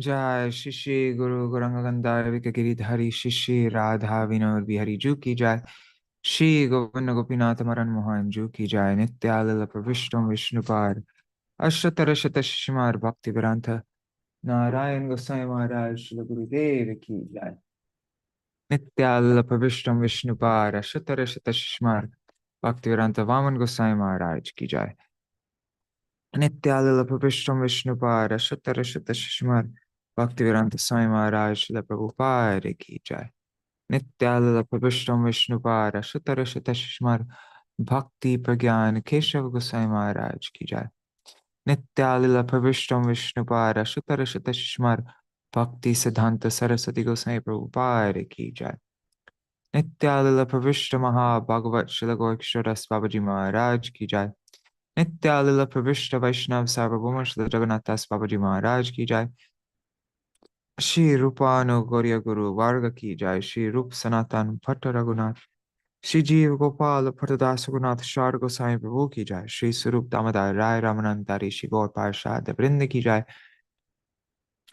जय श्री श्री गुरु गौरांग गिरिधारी श्री श्री राधा विनोद बिहारी जू की जय। श्री गोविंद गोपीनाथ मरन मोहन जू की जय। नित्यालल प्रविष्टम विष्णुपाद अष्टोत्तर शत शिशुमार भक्ति वेदांत नारायण गोसाई महाराज श्री गुरुदेव की जय। नित्यालल प्रविष्टम विष्णुपाद अष्टोत्तर शत शिशुमार भक्ति वेदांत वामन गोसाई महाराज की जय। नित्यालल प्रविष्टम विष्णुपाद अष्टोत्तर शत शिशुमार भक्तिवेदांत स्वामी महाराज श्रील प्रभुपाद की जय। नित्यालल प्रविष्टम विष्णुपाद अष्टोत्तर शत शिशुमार भक्ति प्रज्ञान केशव गोसाई महाराज की जय। नित्यालल प्रविष्टम विष्णुपाद अष्टोत्तर शत शिशुमार भक्ति सिद्धांत सरस्वती गोसाई प्रभुपाद की जय। नित्यालल प्रविष्ट महाभागवत श्रील गौरकिशोरदास बाबाजी महाराज की जय। नित्यालल प्रविष्ट वैष्णव सार्वभौम श्री जगन्नाथ बाबाजी महाराज की जय। श्री रूपानुगौर्य गुरु वर्ग की जय। श्री रूप सनातन भट्ट रघुनाथ श्री जीव गोपाल भट्टदास रघुनाथ शार गोसाई प्रभु की जय। श्री स्वरूप दामोदर राय रामानंदारी श्री गौर पार्षद वृंद की जय।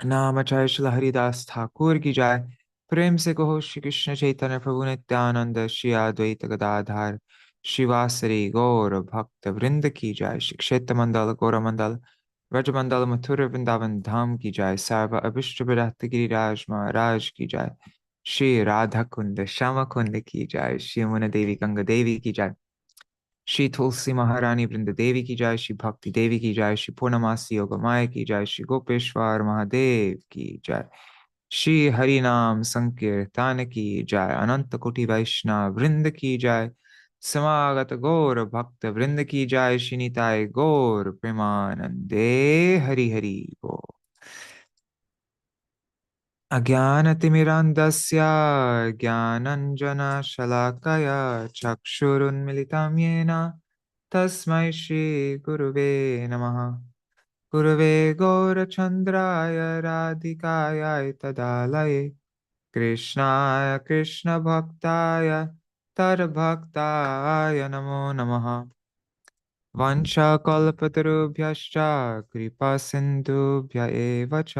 नाम जय श्री हरिदास ठाकुर की जय। प्रेम से कहो श्री कृष्ण चैतन्य प्रभु नित्यानंद श्री अद्वैत गदाधार शिवासरी गौर भक्त वृंद की जय। श्री क्षेत्र मंडल गौर मंडल व्रजमंडल मथुर वृंदावन धाम की जय। सर्व अभिष्ट विरक्त गिरिराज महाराज की जय। श्री राधा कुंड श्याम कुंड की जय। श्री यमुना देवी गंगा देवी की जय। श्री तुलसी महारानी वृंद देवी की जय। श्री भक्ति देवी की जय। श्री पूर्णमासी योग माया की जय। श्री गोपेश्वर महादेव की जय। श्री हरि नाम संकीर्तन की जय। अनंत कोटि वैष्णव वृंद की जय। समागत गौर भक्त वृंद की जय। श्री निताई गौर प्रेमानंदे हरि हरि बोल। अज्ञानतिमिरान्धस्य ज्ञानञ्जनशलाकया चक्षुरुन्मिलितं येन तस्मै श्रीगुरुवे नमः। गुरवे गौरचन्द्राय राधिकायै तदालये कृष्णाय कृष्णभक्ताय तद्भक्ताय नमो नमः। वंशकल्पतरुभ्यश्च कृपासिन्धुभ्य एव च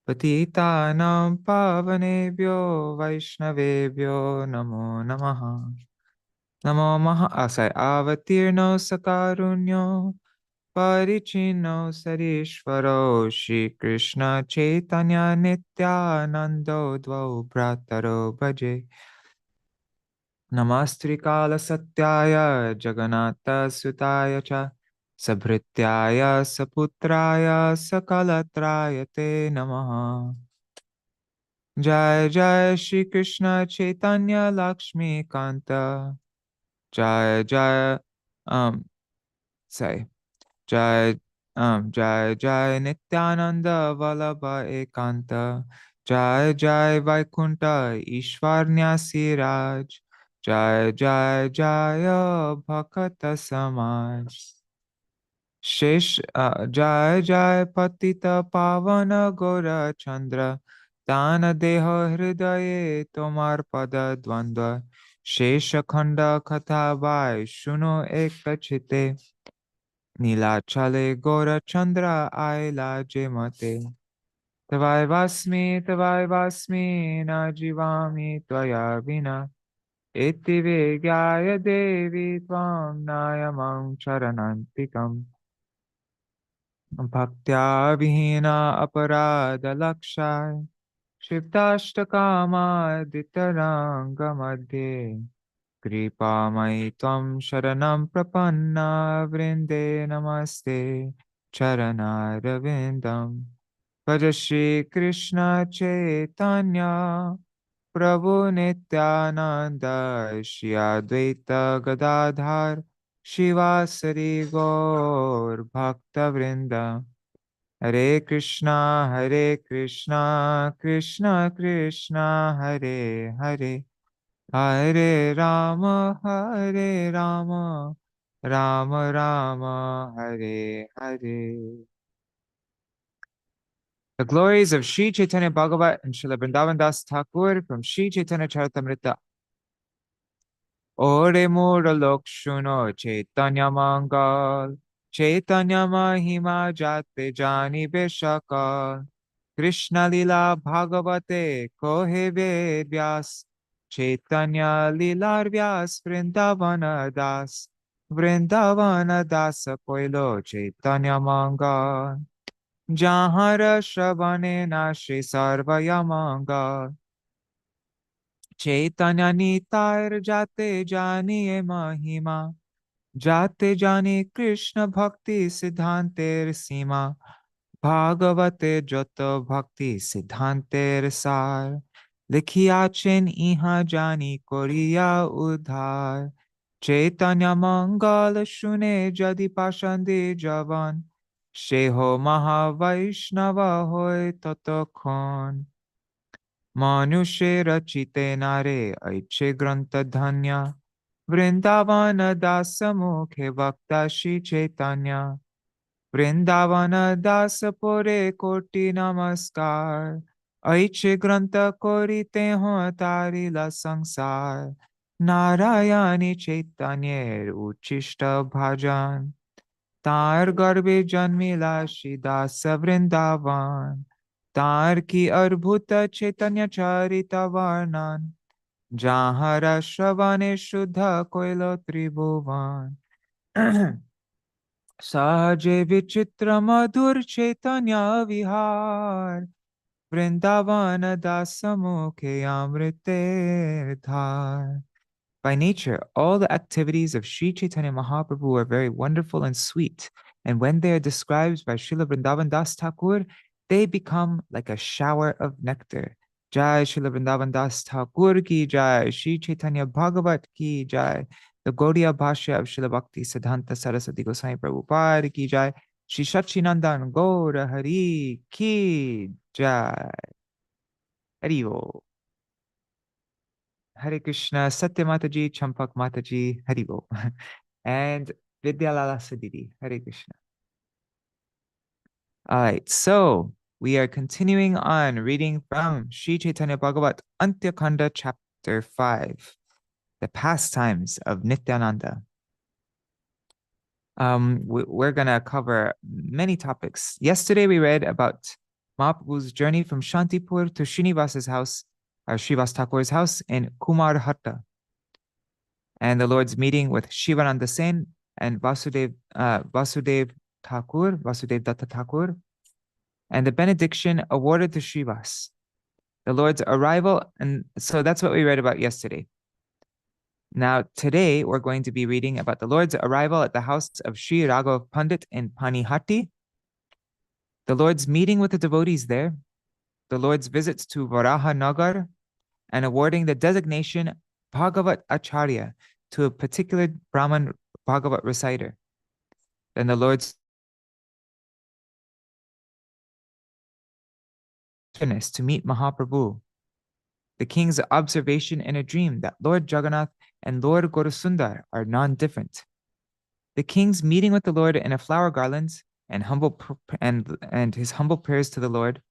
पतितानां पावनेभ्यो वैष्णवेभ्यो नमो नमः। नमो अवतीर्णो सकारुण्यो परिचिन्नो सरीश्वरो श्रीकृष्ण चैतन्य नित्यानन्दो द्वौ भ्रातरो भजे। नमस्त्रिकालसत्याय जगन्नाथसुताय च सभृत्याय सपुत्राय सकलत्राय ते नमः। जय जय श्री कृष्ण चैतन्य लक्ष्मी कांत जय जय say जय जय जय नित्यानंद वल्लभ एकांत जय जय वैकुंठ ईश्वर न्यासीराज जय जय जय भक्त समाज शेष जय जय पतित पावन गौर चंद्र दान देह हृदय तोमार पद द्वंद्व शेष खंड कथा बाय सुनो एक चिते नीलाचले गौर चंद्र आयला जे मते तवाय वास्मि न जीवामि त्वया विना इति विज्ञाय देवी त्वां नायमं शरणन्तिकम्। भक्त्या विहीना अपराध लक्षाय क्षिप्ताष्टकामादितराङ्गमध्ये कृपामयि त्वं शरणं प्रपन्ना वृन्दे नमस्ते चरणारविन्दम्। भज श्रीकृष्ण चैतन्य प्रभु नित्यानन्द श्री अद्वैत गदाधर शिवासरि गौर भक्तवृंद। हरे Krishna Krishna Krishna Hare Hare Hare Ram Ram Ram Hare Hare. The glories of Śrī Caitanya-bhāgavata and Śrīla Vrindavan Das Thakur from Śrī Caitanya Charitamrita. Ore mura lokshuno Chaitanya Mangal, Chaitanya Mahima Jate Jani Beshakal, Krishna Lila Bhagavate Kohebe Vyas Chaitanya Lilar Vyas Vrindavana Das Vrindavana Das Koilo Chaitanya Manga Jahara Shabane Nashi Sarvaya Manga Chaitanya Nitāir Jate Jani Mahima Jate Jani Krishna Bhakti Siddhanter Sima Bhāgavate Joto Bhakti Siddhanter Sar Likhiachen Iha Jani Koriya Udhar Chaitanya Mangala Shune Jadi Pashande Javan Sheho Mahavaishnava Hoy Totokon Manushe Rachite Nare Aiche Granta Dhanya Vrindavana Dasamukhe Bhakta Shri Chaitanya Vrindavana Dasa Pore Koti Namaskar Aiche Granta Kori Te Ho Tari La Sangsar Narayani Chaitanya Uchishta Bhajan Tar Garbe Janmila Shidasa Vrindavan Tar Ki Arbhuta Chaitanya Charita Varnan Jahara Shravane Shuddha Koilo Tribhuvan Sahaje Vichitra Madhur Chaitanya Vihar Vrindavana Dasamukhe Amrite Dhar. By nature, all the activities of Śrī Caitanya Mahaprabhu are very wonderful and sweet, and when they are described by Srila Vrindavan Das Thakur, they become like a shower of nectar. Jai Srila Vrindavan Das Thakur ki jai, Śrī Caitanya-bhāgavata ki jai, the Gaudiya Bhashya of Srila Bhakti Siddhanta Saraswati Goswami Prabhupada ki jai, Shri Sachinandan Gaura Hari ki jai. Haribo. Hare Krishna, Satya Mataji, Champak Mataji, Haribo. And Vidyalala Sadidi, Hare Krishna. All right, so we are continuing on reading from Śrī Caitanya-bhāgavata Antya-khaṇḍa chapter 5, the pastimes of Nityānanda. We're going to cover many topics. Yesterday we read about Mahaprabhu's journey from Shantipur to Srinivasa's house, or Srivas Thakur's house in Kumarhatta, and the Lord's meeting with Shivananda Sen and Vasudev Datta Thakur, and the benediction awarded to Srivas. The Lord's arrival, and so that's what we read about yesterday. Now, today we're going to be reading about the Lord's arrival at the house of Śrī Rāghava Paṇḍita in Pānihāṭi, the Lord's meeting with the devotees there, the Lord's visits to Varāhanagara, and awarding the designation Bhāgavata Ācārya to a particular brāhmaṇa Bhāgavat reciter. Then the Lord's to meet Mahāprabhu, the king's observation in a dream that Lord Jagannātha and Lord Gaurasundara are non-different, the king's meeting with the Lord in a flower garland and his humble prayers to the Lord,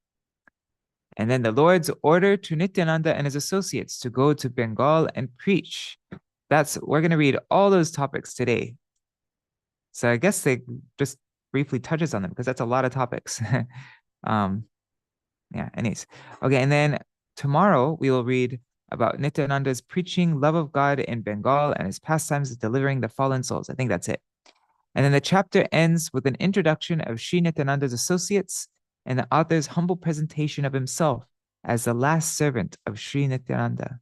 and then the Lord's order to Nityānanda and his associates to go to Bengal and preach. We're going to read all those topics today. So I guess they just briefly touches on them because that's a lot of topics. Yeah, anyways. Okay, and then tomorrow we will read about Nityananda's preaching love of God in Bengal and his pastimes of delivering the fallen souls. I think that's it. And then the chapter ends with an introduction of Śrī Nityananda's associates and the author's humble presentation of himself as the last servant of Śrī Nityananda.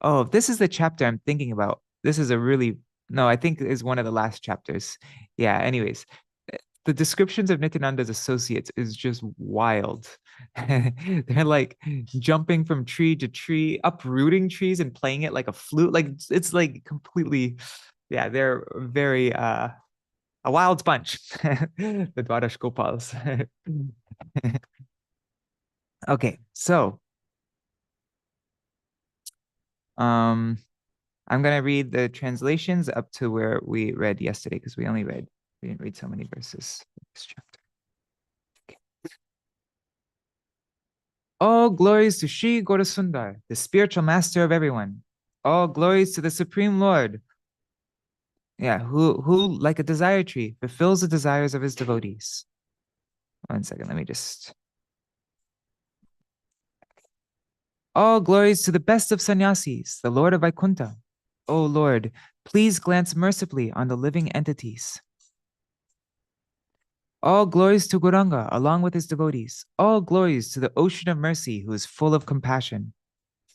Oh, if this is the chapter I'm thinking about, this is I think is one of the last chapters. Yeah, anyways. The descriptions of Nityananda's associates is just wild. They're like jumping from tree to tree, uprooting trees and playing it like a flute. Like it's like completely, yeah, they're very a wild bunch. The Dwadash Gopals. Okay, so I'm gonna read the translations up to where we read yesterday because we didn't read so many verses in this chapter. Okay. All glories to Śrī Gaurasundara, the spiritual master of everyone. All glories to the Supreme Lord. Yeah, who like a desire tree fulfills the desires of his devotees. 1 second, let me just All glories to the best of sannyasis, the Lord of Vaikuntha. O Lord, please glance mercifully on the living entities. All glories to Gauranga along with his devotees. All glories to the ocean of mercy who is full of compassion.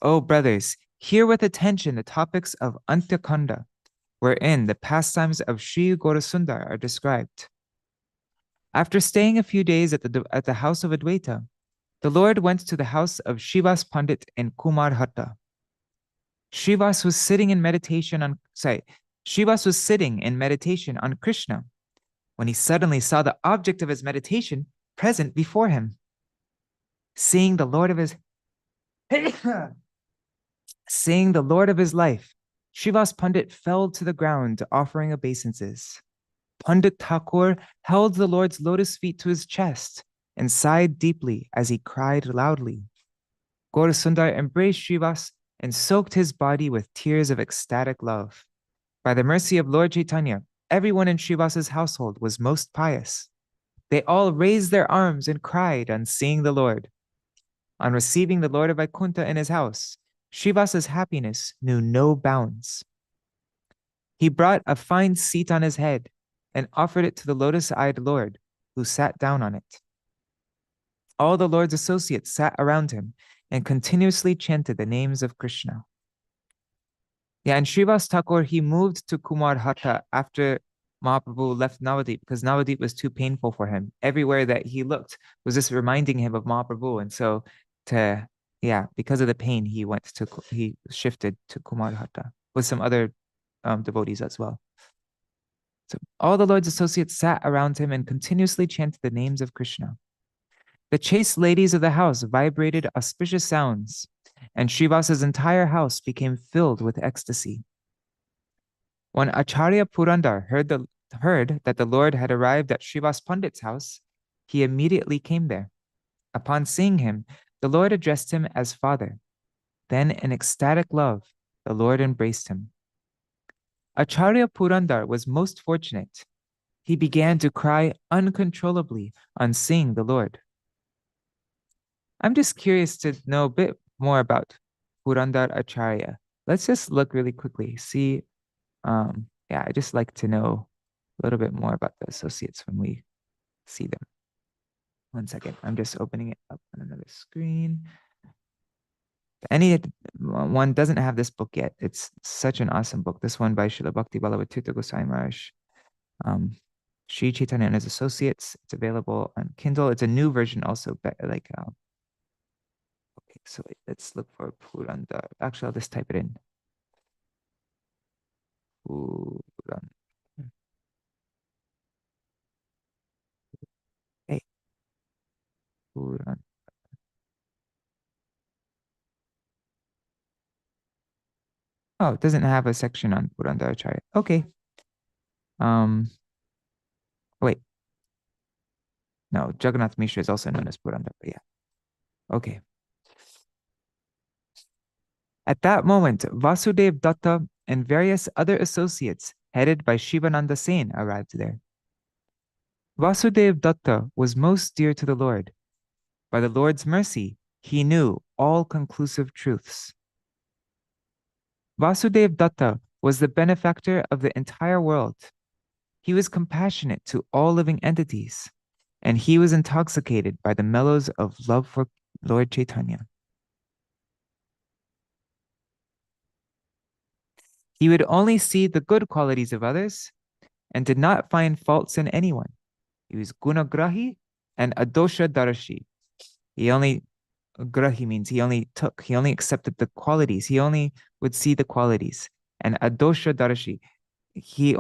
O brothers, hear with attention the topics of Antya-khaṇḍa, wherein the pastimes of Śrī Gaurasundara are described. After staying a few days at the house of Advaita, the Lord went to the house of Srivas Pandit in Kumarhata. Srivas was sitting in meditation on Krishna when he suddenly saw the object of his meditation present before him. Seeing the Lord of his life, Srivas Pandit fell to the ground offering obeisances. Pandit Thakur held the Lord's lotus feet to his chest and sighed deeply as he cried loudly. Gaurasundara embraced Srivas and soaked his body with tears of ecstatic love. By the mercy of Lord Chaitanya, everyone in Srivas's household was most pious. They all raised their arms and cried on seeing the Lord. On receiving the Lord of Vaikuntha in his house, Srivas's happiness knew no bounds. He brought a fine seat on his head and offered it to the lotus-eyed Lord, who sat down on it. All the Lord's associates sat around him and continuously chanted the names of Krishna. And Srivas Thakur, he moved to Kumarhata after Mahāprabhu left Navadvip because Navadvip was too painful for him. Everywhere that he looked was just reminding him of Mahāprabhu. And so because of the pain, he shifted to Kumarhata with some other devotees as well. So all the Lord's associates sat around him and continuously chanted the names of Krishna. The chaste ladies of the house vibrated auspicious sounds, and Srivas's entire house became filled with ecstasy. When Acharya Purandar heard that the Lord had arrived at Srivas Pandit's house, he immediately came there. Upon seeing him, the Lord addressed him as father. Then, in ecstatic love, the Lord embraced him. Acharya Purandar was most fortunate. He began to cry uncontrollably on seeing the Lord. I'm just curious to know a bit more about Purandar Acharya. Let's just look really quickly. See, I just like to know a little bit more about the associates when we see them. One second, I'm just opening it up on another screen. If anyone doesn't have this book yet, it's such an awesome book. This one by Srila Bhakti Balavatita Goswami Maharaj, Śrī Caitanya and His Associates. It's available on Kindle. It's a new version also, okay, so let's look for Purandar. Actually, I'll just type it in. Purandar. Hey. Purandar. Oh, it doesn't have a section on Purandar Acharya. Okay. Wait. No, Jagannath Mishra is also known as Purandar, but yeah. Okay. At that moment, Vasudev Datta and various other associates headed by Shivananda Sen arrived there. Vasudev Datta was most dear to the Lord. By the Lord's mercy, he knew all conclusive truths. Vasudev Datta was the benefactor of the entire world. He was compassionate to all living entities, and he was intoxicated by the mellows of love for Lord Chaitanya. He would only see the good qualities of others and did not find faults in anyone. He was gunagrahi and adosha darashi. Grahi means he only accepted the qualities. He only would see the qualities. And adosha darashi, he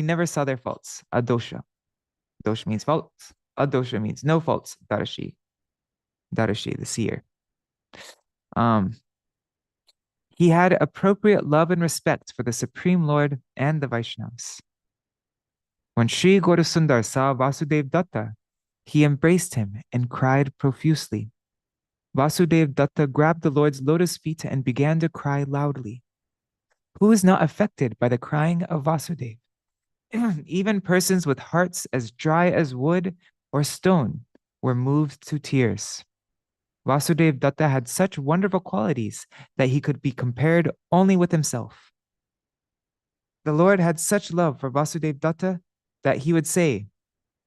never saw their faults. Adosha. Dosha means faults. Adosha means no faults. Darashi, the seer. He had appropriate love and respect for the Supreme Lord and the Vaishnavas. When Śrī Gaurasundara saw Vasudev Datta, he embraced him and cried profusely. Vasudev Datta grabbed the Lord's lotus feet and began to cry loudly. Who is not affected by the crying of Vasudev? Even persons with hearts as dry as wood or stone were moved to tears. Vasudeva Datta had such wonderful qualities that he could be compared only with himself. The Lord had such love for Vasudeva Datta that he would say,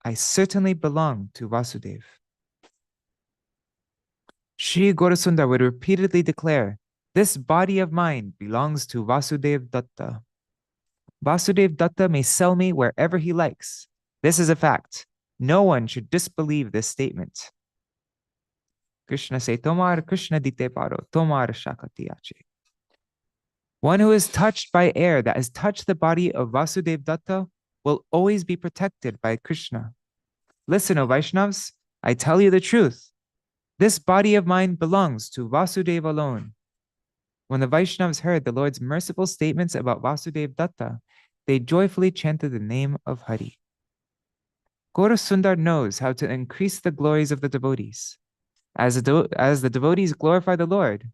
I certainly belong to Vasudeva. Śrī Gaurasundara would repeatedly declare, this body of mine belongs to Vasudeva Datta. Vasudeva Datta may sell me wherever he likes. This is a fact. No one should disbelieve this statement. Krishna say, Tomar Krishna dite paro, Tomar shakati ache. One who is touched by air that has touched the body of Vasudeva Datta will always be protected by Krishna. Listen, O Vaishnavas, I tell you the truth. This body of mine belongs to Vasudeva alone. When the Vaishnavas heard the Lord's merciful statements about Vasudeva Datta, they joyfully chanted the name of Hari. Gaurasundara knows how to increase the glories of the devotees. As the devotees glorify the Lord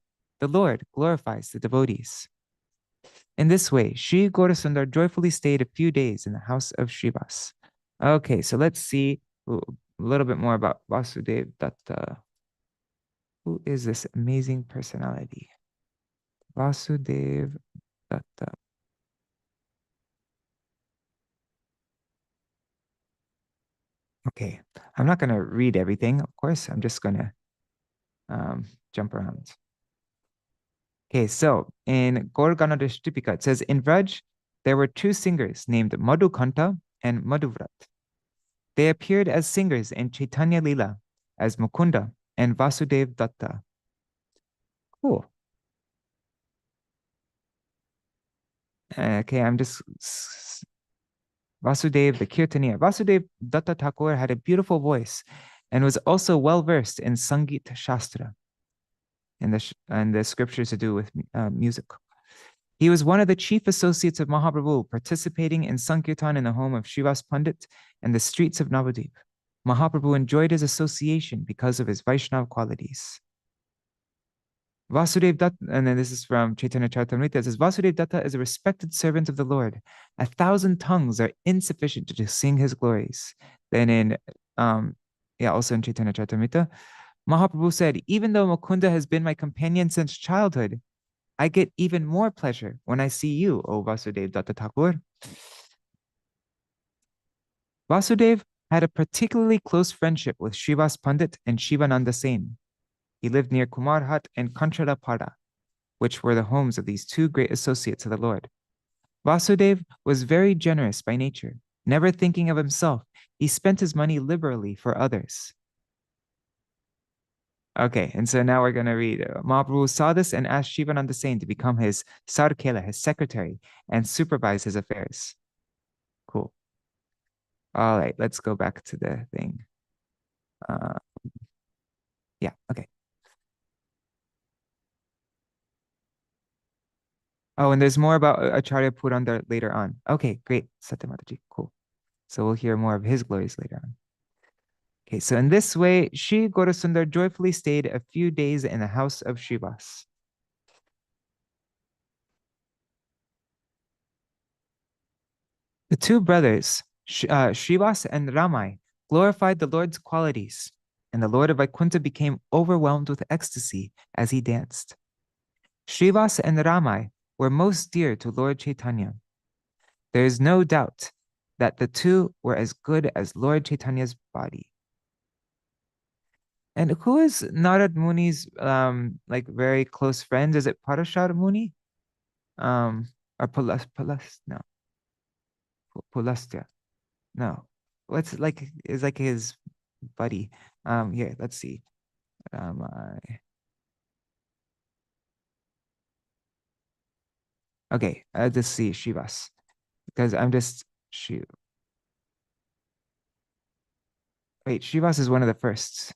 glorifies the devotees. In this way, Śrī Gaurasundara joyfully stayed a few days in the house of Srivas. Okay, so let's see a little bit more about Vasudeva Datta. Who is this amazing personality? Vasudeva Datta. Okay, I'm not going to read everything, of course. I'm just going to jump around. Okay, so in Gaurganada Shtipika, it says, in Vraj, there were two singers named Madhukanta and Madhuvrat. They appeared as singers in Chaitanya Lila as Mukunda and Vasudeva Datta. Cool. Okay, I'm just... Vasudeva, the Kirtaniya. Vasudeva Datta Thakur had a beautiful voice and was also well-versed in Sangeet Shastra, and the scriptures to do with music. He was one of the chief associates of Mahāprabhu, participating in Sankirtan in the home of Srivas Pandit and the streets of Navadvip. Mahāprabhu enjoyed his association because of his Vaishnava qualities. Vasudeva Datta, and then this is from Chaitanya Charitamrita, it says, Vasudeva Datta is a respected servant of the Lord. 1,000 tongues are insufficient to sing his glories. Then in, also in Chaitanya Charitamrita, Mahāprabhu said, even though Mukunda has been my companion since childhood, I get even more pleasure when I see you, O Vasudeva Datta Thakur. Vasudeva had a particularly close friendship with Srivas Pandit and Shivananda Sen. He lived near Kumarhat and Kanchalapada, which were the homes of these two great associates of the Lord. Vasudeva was very generous by nature. Never thinking of himself, he spent his money liberally for others. Okay, and so now we're going to read. Mahaprabhu saw this and asked Shivananda Sen to become his Sarkela, his secretary, and supervise his affairs. Cool. All right, let's go back to the thing. Yeah, okay. Oh, and there's more about Acharya Purandar later on. Okay, great. Satyamataji, cool. So we'll hear more of his glories later on. Okay, so in this way, Śrī Gaurasundara joyfully stayed a few days in the house of Srivas. The two brothers, Srivas and Ramai, glorified the Lord's qualities, and the Lord of Vaikuntha became overwhelmed with ecstasy as he danced. Srivas and Ramai were most dear to Lord Chaitanya. There is no doubt that the two were as good as Lord Chaitanya's body. And who is Narad Muni's like very close friend? Is it Parashar Muni? Or no. Pulastya. No. What's like is like his buddy. Here, let's see. Okay, I'll just see Srivas. Because I'm just wait, Srivas is one of the firsts.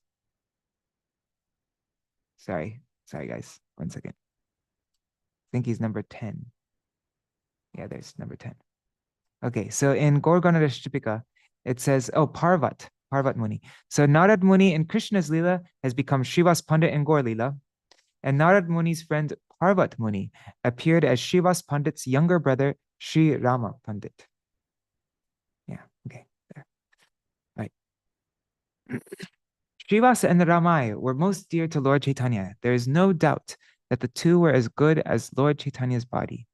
Sorry, guys. 1 second. I think he's number 10. Yeah, there's number 10. Okay, so in Gaurganada Shtipika, it says, oh, Parvat Muni. So Narad Muni in Krishna's Leela has become Srivas Pandit in Gaur Leela, and Narad Muni's friend Parvat Muni appeared as Srivas Pandit's younger brother, Śrī Rāghava Paṇḍita. Yeah, okay, there. All right. Srivasa and Ramai were most dear to Lord Chaitanya. There is no doubt that the two were as good as Lord Chaitanya's body.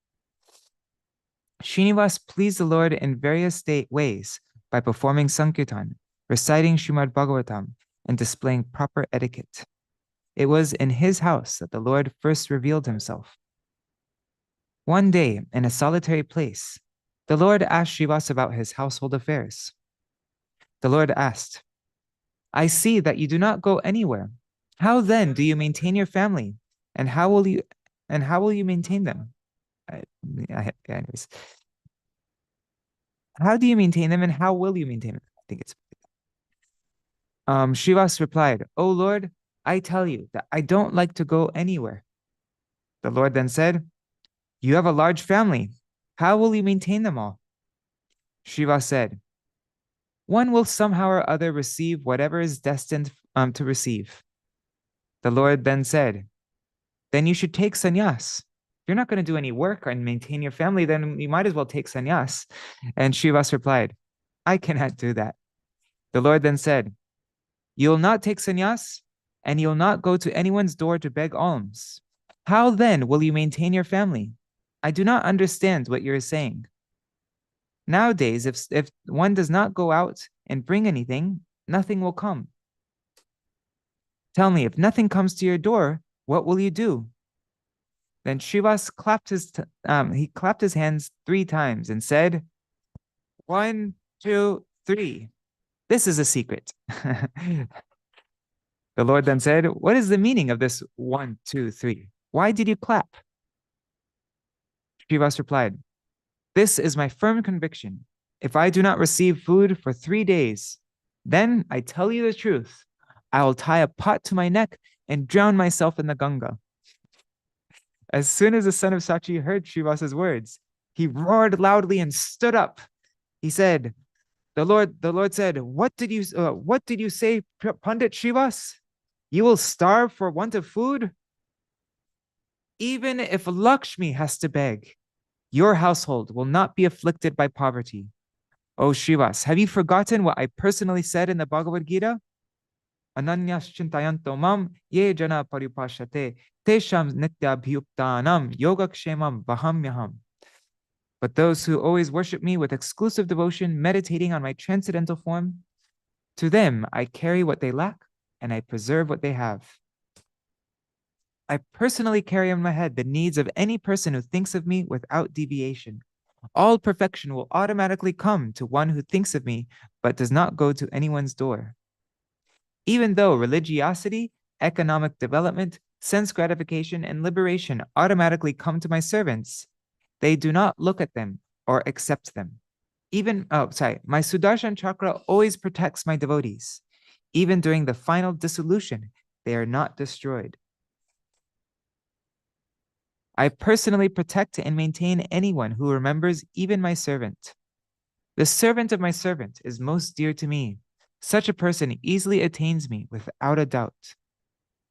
Srinivas pleased the Lord in various ways by performing Sankirtan, reciting Srimad Bhagavatam, and displaying proper etiquette. It was in his house that the Lord first revealed himself. One day, in a solitary place, the Lord asked Srivas about his household affairs. The Lord asked, I see that you do not go anywhere. How then do you maintain your family? And how will you maintain them? Anyways. How do you maintain them and how will you maintain them? I think it's Srivas replied, O Lord, I tell you that I don't like to go anywhere. The Lord then said, you have a large family. How will you maintain them all? Srivas said, one will somehow or other receive whatever is destined to receive. The Lord then said, then you should take sannyas. If you're not going to do any work and maintain your family, then you might as well take sannyas. And Srivas replied, I cannot do that. The Lord then said, you will not take sannyas, and you will not go to anyone's door to beg alms. How then will you maintain your family? I do not understand what you're saying. Nowadays, if one does not go out and bring anything, nothing will come. Tell me, if nothing comes to your door, what will you do? Then Srivas clapped his hands 3 times and said, 1, 2, 3. This is a secret. The Lord then said, what is the meaning of this 1, 2, 3? Why did you clap? Srivas replied, this is my firm conviction. If I do not receive food for 3 days, then I tell you the truth, I will tie a pot to my neck and drown myself in the Ganga. As soon as the son of Sachi heard Srivas's words, he roared loudly and stood up. He said, the Lord said, what did you say, Pandit Srivas? You will starve for want of food? Even if Lakshmi has to beg, your household will not be afflicted by poverty. O Srivas, have you forgotten what I personally said in the Bhagavad Gita? Ananyas chintayanto mam ye jana paripashate tesham nityabhyuptanam yogakshemam vahamyaham. But those who always worship me with exclusive devotion, meditating on my transcendental form, to them I carry what they lack and I preserve what they have. I personally carry on my head the needs of any person who thinks of me without deviation. All perfection will automatically come to one who thinks of me, but does not go to anyone's door. Even though religiosity, economic development, sense gratification, and liberation automatically come to my servants, they do not look at them or accept them. My Sudarshan chakra always protects my devotees. Even during the final dissolution, they are not destroyed. I personally protect and maintain anyone who remembers even my servant. The servant of my servant is most dear to me. Such a person easily attains me without a doubt.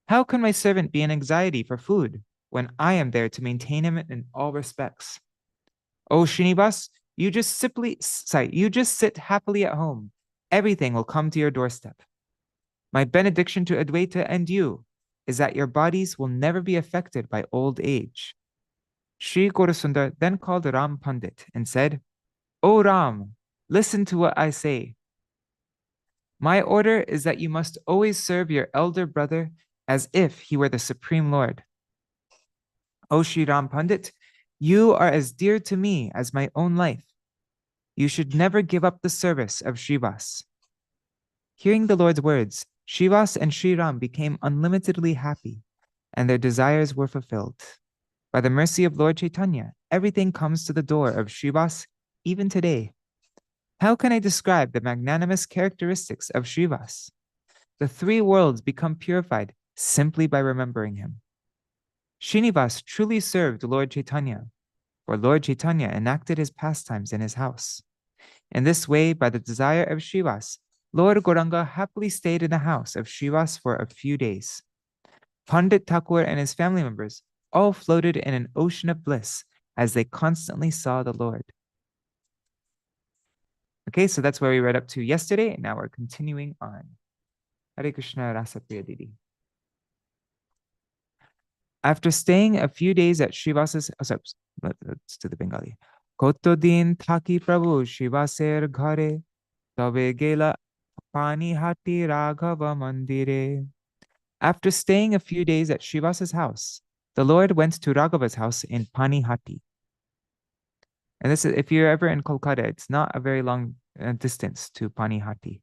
How can my servant be in anxiety for food when I am there to maintain him in all respects? O Srinivas, you just sit happily at home. Everything will come to your doorstep. My benediction to Advaita and you is that your bodies will never be affected by old age. Śrī Gaurasundara then called Ram Pandit and said, O Ram, listen to what I say. My order is that you must always serve your elder brother as if he were the Supreme Lord. O Śrī Ram Pandit, you are as dear to me as my own life. You should never give up the service of Srivas. Hearing the Lord's words, Srivas and Śrī Ram became unlimitedly happy, and their desires were fulfilled. By the mercy of Lord Chaitanya, everything comes to the door of Srivas even today. How can I describe the magnanimous characteristics of Srivas? The 3 worlds become purified simply by remembering him. Srinivas truly served Lord Chaitanya, for Lord Chaitanya enacted his pastimes in his house. In this way, by the desire of Srivas, Lord Gauranga happily stayed in the house of Srivas for a few days. Pandit Thakur and his family members all floated in an ocean of bliss as they constantly saw the Lord. Okay, so that's where we read up to yesterday, and now we're continuing on. Hare Krishna Rasapriya Didi. After staying a few days at Srivasa's, let's do the Bengali. Koto din thaki Prabhu Srivaser ghare, tabe gela Pānihāṭi Rāghava Mandire. After staying a few days at Srivasa's house, the Lord went to Rāghava's house in Pānihāṭi. And this is, if you're ever in Kolkata, it's not a very long distance to Pānihāṭi.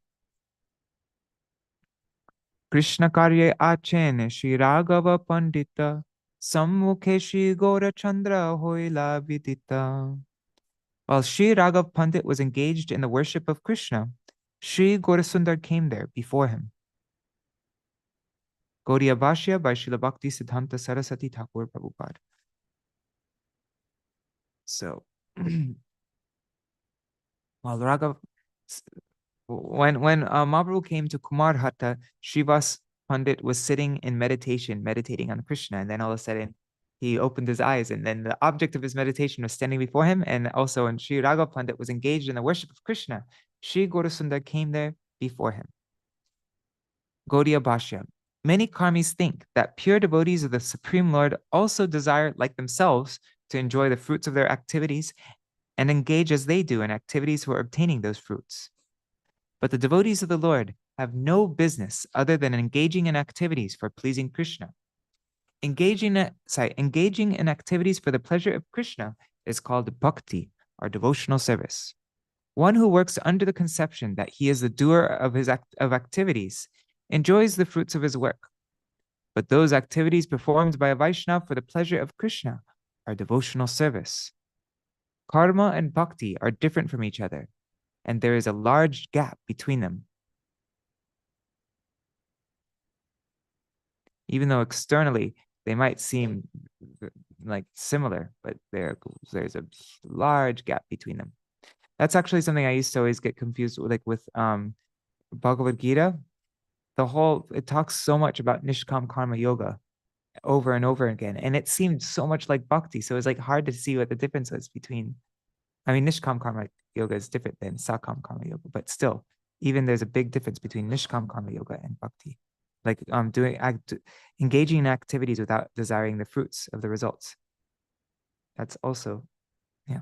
Krishna Karye Achen Śrī Rāghava Paṇḍita Sammukhe Śrī Gaurasundara Hoila Vidita. While Śrī Rāghava Pandit was engaged in the worship of Krishna, Śrī Gaurasundara came there before him. Gaudiya Bhashya by Srila Bhakti Siddhanta Saraswati Thakur Prabhupada. So, while Raghav, when Mahāprabhu came to Kumarhata, Srivas Pandit was sitting in meditation, meditating on Krishna, and then all of a sudden he opened his eyes, and then the object of his meditation was standing before him, and also when Śrī Rāghava Pandit was engaged in the worship of Krishna, Śrī Gaurasundara came there before him. Gaudiya Bhashya. Many karmis think that pure devotees of the Supreme Lord also desire, like themselves, to enjoy the fruits of their activities and engage as they do in activities for obtaining those fruits. But the devotees of the Lord have no business other than engaging in activities for pleasing Krishna. Engaging in activities for the pleasure of Krishna is called bhakti, or devotional service. One who works under the conception that he is the doer of his activities enjoys the fruits of his work. But those activities performed by a Vaishnava for the pleasure of Krishna are devotional service. Karma and bhakti are different from each other, and there is a large gap between them. Even though externally they might seem like similar, but there's a large gap between them. That's actually something I used to always get confused with, like with Bhagavad Gita. It talks so much about Nishkam Karma Yoga over and over again. And it seemed so much like bhakti. So it was like hard to see what the difference was between, Nishkam Karma Yoga is different than Sakam Karma Yoga, but still, even there's a big difference between Nishkam Karma Yoga and bhakti. Like engaging in activities without desiring the fruits of the results. That's also, yeah.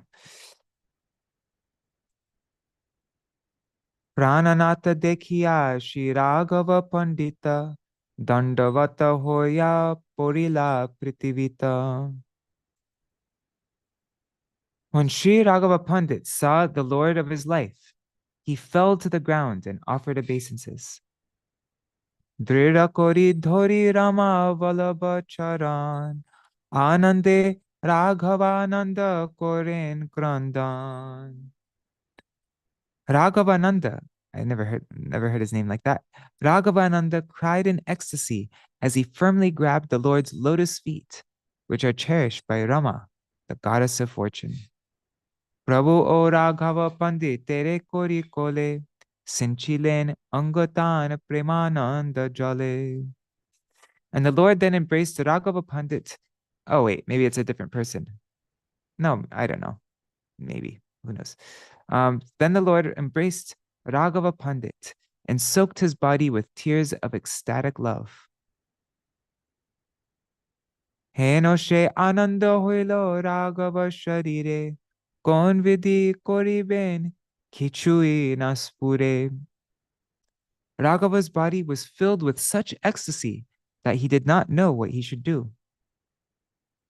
Prananata dekhiya Śrī Rāghava Paṇḍita Dandavata hoya porila pritivita. When Śrī Rāghava Paṇḍita saw the Lord of his life, he fell to the ground and offered obeisances. Drida kori dhori rama valabha charan anande Raghavananda koren krandan. Raghavananda, I never heard his name like that. Raghavananda cried in ecstasy as he firmly grabbed the Lord's lotus feet, which are cherished by Rama, the goddess of fortune. Prabhu o Raghava Pandit tere kori kole, sinchilen angatan premananda jale. And the Lord then embraced Raghava Pandit. Oh wait, maybe it's a different person. No, I don't know. Maybe, who knows? Then the Lord embraced Raghava Pandit and soaked his body with tears of ecstatic love. Heno she ananda hoilo Raghava sharire, kon vidhi koriben kichui naspure. Raghava's body was filled with such ecstasy that he did not know what he should do.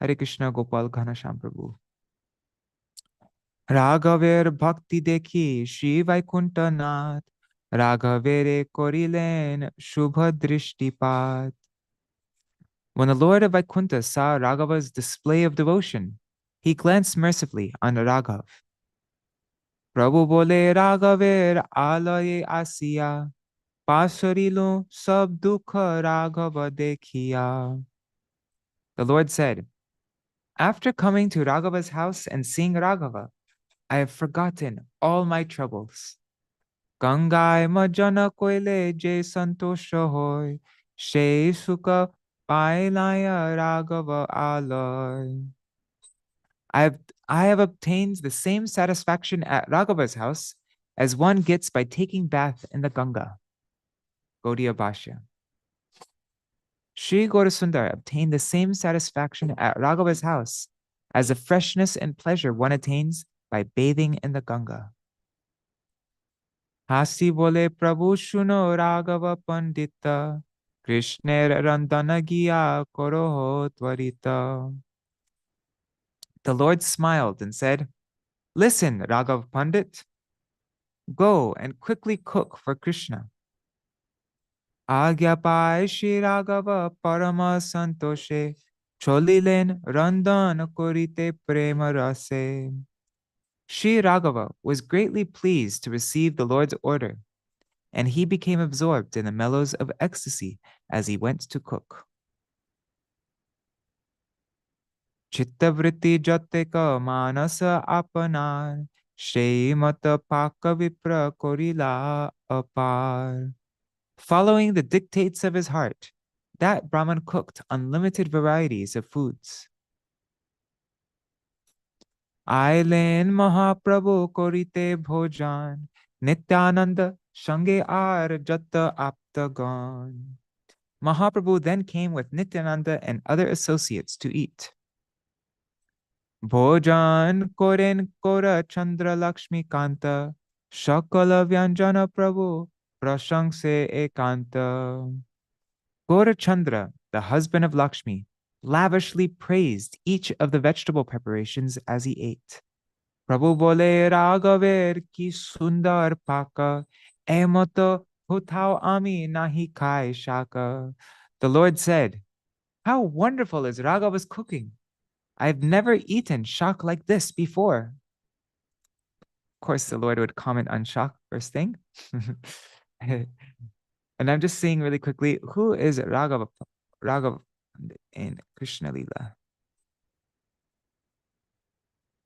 Hare Krishna Gopal Ghanasham Prabhu. Raghaver bhakti dekhi Śrī Vaikuṇṭha Nath Raghavere korilen Shubha Drishtipat. When the Lord of Vaikuṇṭha saw Raghava's display of devotion, he glanced mercifully on Raghav. Prabhu bole Raghaver alaye asiya pasarilo sab dukha Raghava dekhiya. The Lord said, after coming to Raghava's house and seeing Raghava, I have forgotten all my troubles. Gangai majana koile je santosha hoy, she sukha pailaya Raghava alay. I have obtained the same satisfaction at Raghava's house as one gets by taking bath in the Ganga. Gaudiya Bhashya. Śrī Gaurasundara obtained the same satisfaction at Raghava's house as the freshness and pleasure one attains by bathing in the Ganga. Hasi bole Prabhu shuno Raghava Paṇḍita, Krishner Randana Giya Koroho Tvarita. The Lord smiled and said, "Listen, Raghav Pandit, go and quickly cook for Krishna." Agya pai Śrī Rāghava Parama Santoshe, Cholilen Randan Korite Prema Rase. Śrī Rāghava was greatly pleased to receive the Lord's order, and he became absorbed in the mellows of ecstasy as he went to cook. Chittavritti Jateka Manasa Apanar, Shrimata Paka Vipra Korila Apar. Following the dictates of his heart, that Brahman cooked unlimited varieties of foods. Ailen Mahāprabhu Korite Bhojan, Nityānanda Shange Ar Jatta Aptagan. Mahāprabhu then came with Nityānanda and other associates to eat. Bhojan Koren Kora Chandra Lakshmi Kanta, Shakala Vyanjana Prabhu Prashangse Ekanta. Gaurachandra, the husband of Lakshmi, lavishly praised each of the vegetable preparations as he ate. Prabhu bole Raghaver ki sundar paka, emoto hutau ami nahi kai shaka. The Lord said, "How wonderful is Raghava's cooking! I've never eaten shak like this before." Of course, the Lord would comment on shak first thing. And I'm just saying really quickly, who is Raghava in Krishna Lila?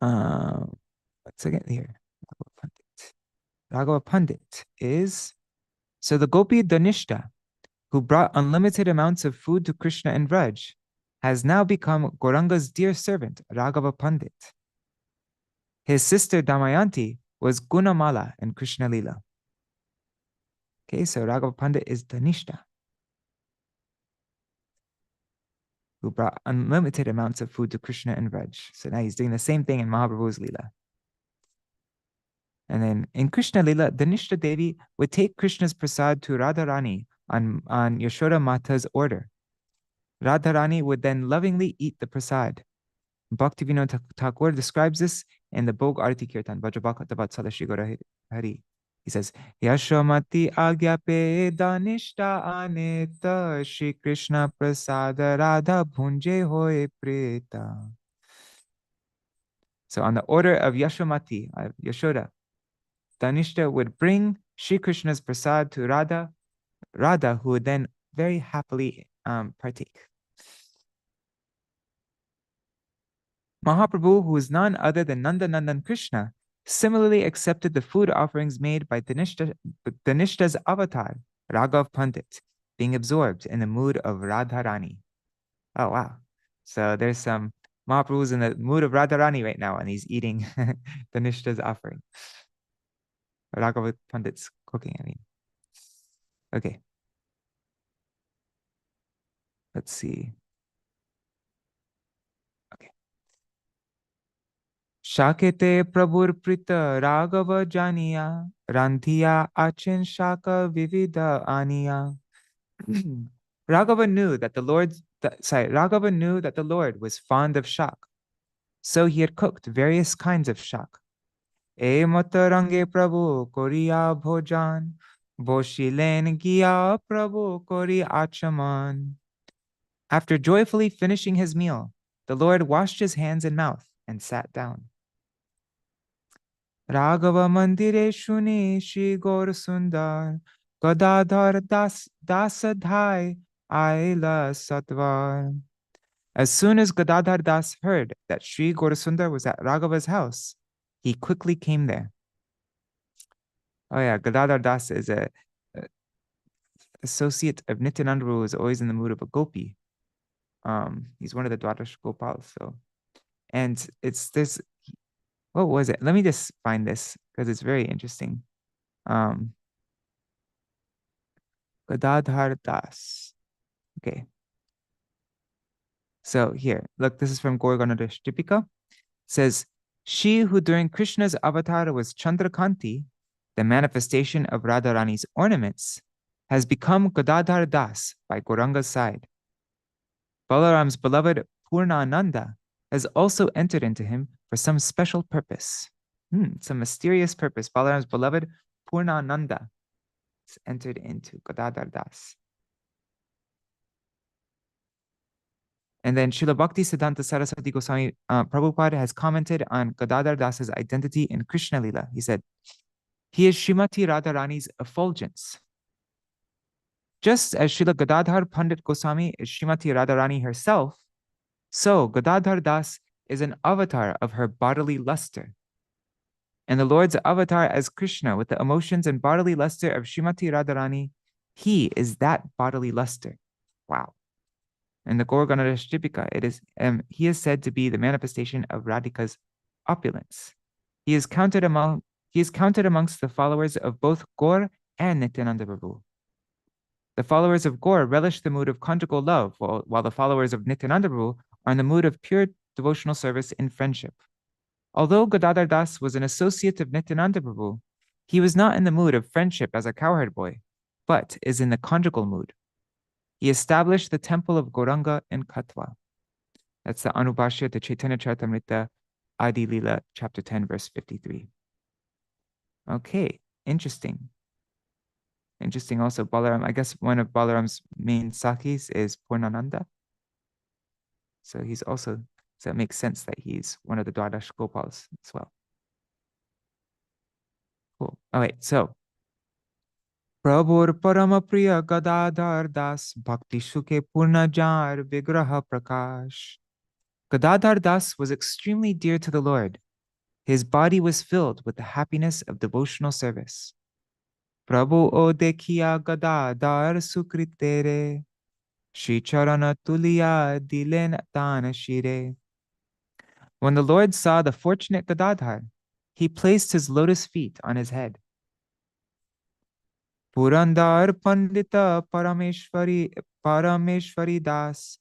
Once again here, Raghava Paṇḍita is, so the Gopi Dhanishta, who brought unlimited amounts of food to Krishna and Vraj, has now become Gauranga's dear servant, Raghava Paṇḍita. His sister Damayanti was Gunamala in Krishna Lila. Okay, so Raghava Paṇḍita is Dhanishta, who brought unlimited amounts of food to Krishna and Vraj. So now he's doing the same thing in Mahaprabhu's Leela. And then in Krishna Lila, Dhanishta Devi would take Krishna's prasad to Radharani on Yashoda Mata's order. Radharani would then lovingly eat the prasad. Bhaktivinoda Thakur describes this in the Bhog Arati Kirtan, Vajrabhakata Vatsala Shri Gaura Hari. He says, Yashomati agyape Dhanishta aneta, Shri Krishna prasada radha bhunje hoye preta. So on the order of Yashomati, Yashoda, Dhanishta would bring Shri Krishna's prasad to Radha, who would then very happily partake. Mahaprabhu, who is none other than Nandanandan Krishna, similarly accepted the food offerings made by Dhanishta's avatar, Raghav Paṇḍita, being absorbed in the mood of Radharani. Oh, wow. So there's some Mahaprabhu's in the mood of Radharani right now, and he's eating Dhanishta's offering. Raghav Paṇḍita's cooking, I mean. Okay. Let's see. Okay. Shakete Prabhur Prita Raghava Janiya Randhiya Achin Shaka Vivida Aniya. Raghava knew that the Lord was fond of shak, so he had cooked various kinds of shak. E matarange Prabhu Koriya Bhojan, Boshilen Giya Prabhu Kori Achaman. After joyfully finishing his meal, the Lord washed his hands and mouth and sat down. Raghava Mandire Shuni Śrī Gaurasundara, Gadadhar Dasadhai Aila Satvar. As soon as Gadadhar Das heard that Śrī Gaurasundara was at Raghava's house, he quickly came there. Oh yeah, Gadadhar Das is a associate of Nityananda who is always in the mood of a gopi. He's one of the Dwadash Gopals. So, and it's this. What was it? Let me just find this because it's very interesting. Gadadhar Das. Okay. So here, look, this is from Gaurasundara. Says, she who during Krishna's avatar was Chandrakanti, the manifestation of Radharani's ornaments, has become Gadadhar Das by Gauranga's side. Balaram's beloved Purnananda has also entered into him for some special purpose. Some mysterious purpose. Balaram's beloved Purnananda has entered into Gadadhar Das. And then Srila Bhakti Siddhanta Saraswati Goswami Prabhupada has commented on Gadadhar Das's identity in Krishna Lila. He said, he is Srimati Radharani's effulgence. Just as Srila Gadadhar Pandit Goswami is Srimati Radharani herself, so Gadadhar Das is an avatar of her bodily luster. And the Lord's avatar as Krishna with the emotions and bodily luster of Srimati Radharani, he is that bodily luster. Wow. In the Gaurasundara, it is he is said to be the manifestation of Radhika's opulence. He is counted amongst the followers of both Gaur and Nityananda Prabhu. The followers of Gaur relish the mood of conjugal love, while the followers of Nityananda Prabhu are in the mood of pure devotional service in friendship. Although Gadadhar Das was an associate of Nityananda Prabhu, he was not in the mood of friendship as a cowherd boy, but is in the conjugal mood. He established the temple of Gauranga in Katwa. That's the Anubhashya to Chaitanya Charitamrita, Adi Lila, chapter 10, verse 53. Okay, interesting. Interesting also, Balaram, I guess one of Balaram's main Sakhis is Purnananda. So he's also, so it makes sense that he's one of the Dwadash Gopals as well. Cool. All right, so Prabhur Paramapriya Gadadhar Das Bhakti Sukhe Purnajar Vigraha Prakash. Gadadhar Das was extremely dear to the Lord. His body was filled with the happiness of devotional service. Prabhu o dekhiya Gadadhar sukritere, Shri Charana Tuliya Dilen Tana Shire. When the Lord saw the fortunate Gadadhar, he placed his lotus feet on his head. Purandar Paṇḍita Parameshwari Das,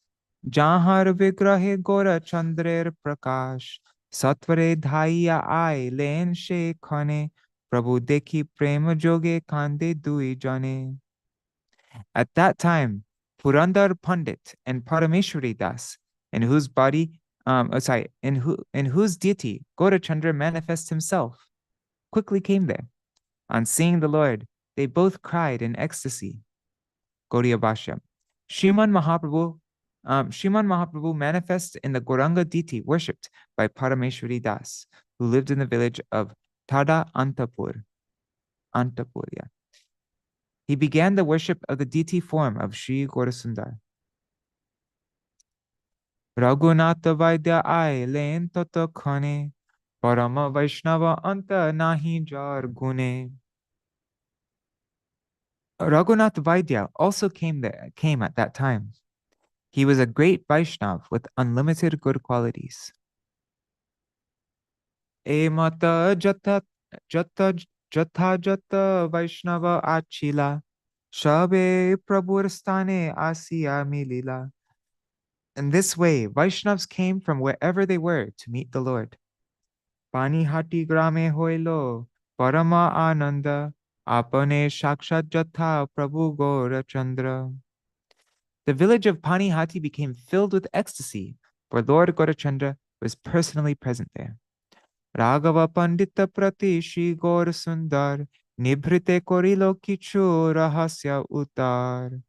Jahar Vigrahe Gora Chandrer Prakash, Satvare Dhaiya Ai Len She Khane, Prabhu Dekhi Prema Joge Kande Dui Jane. At that time, Purandar Pandit and Parameshwari Das, in whose deity Gaurachandra manifests himself, quickly came there. On seeing the Lord, they both cried in ecstasy. Gaudiya Bhashya. Sriman Mahaprabhu manifests in the Gauranga deity worshipped by Parameshwari Das, who lived in the village of Tada Antapur. Yeah. He began the worship of the deity form of Śrī Gaurasundara. Raghunatha Vaidya Ai Len Tata Khane, Parama Vaishnava Anta Nahi Jar Gune. Raghunath Vaidya also came at that time. He was a great Vaishnav with unlimited good qualities. E mata jata Vaishnava achila, shabe prabhurstane asiya milila. In this way, Vaishnavs came from wherever they were to meet the Lord. Pānihāṭi grame hoilo, parama ananda, apane shakshat jatha prabhu Gaurachandra. The village of Pānihāṭi became filled with ecstasy, for Lord Gaurachandra was personally present there. Rāghava Paṇḍita prati Śrī Gaurasundara, nibhrite korilo kichu rahasya utar.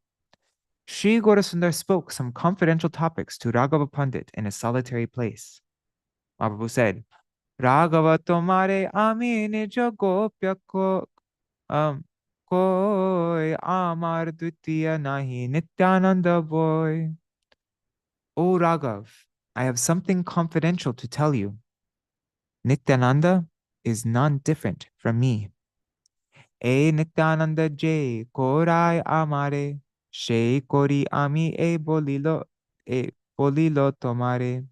Śrī Gaurasundara spoke some confidential topics to Rāghava Pandit in a solitary place. Mahāprabhu said, Rāghava tomare ami nija gopya koi amar dvitiya nahi Nityānanda boy. O Raghav, I have something confidential to tell you. Nityānanda is nondifferent from me. E Nityānanda je korai amare, she kori ami e bolilo tomare.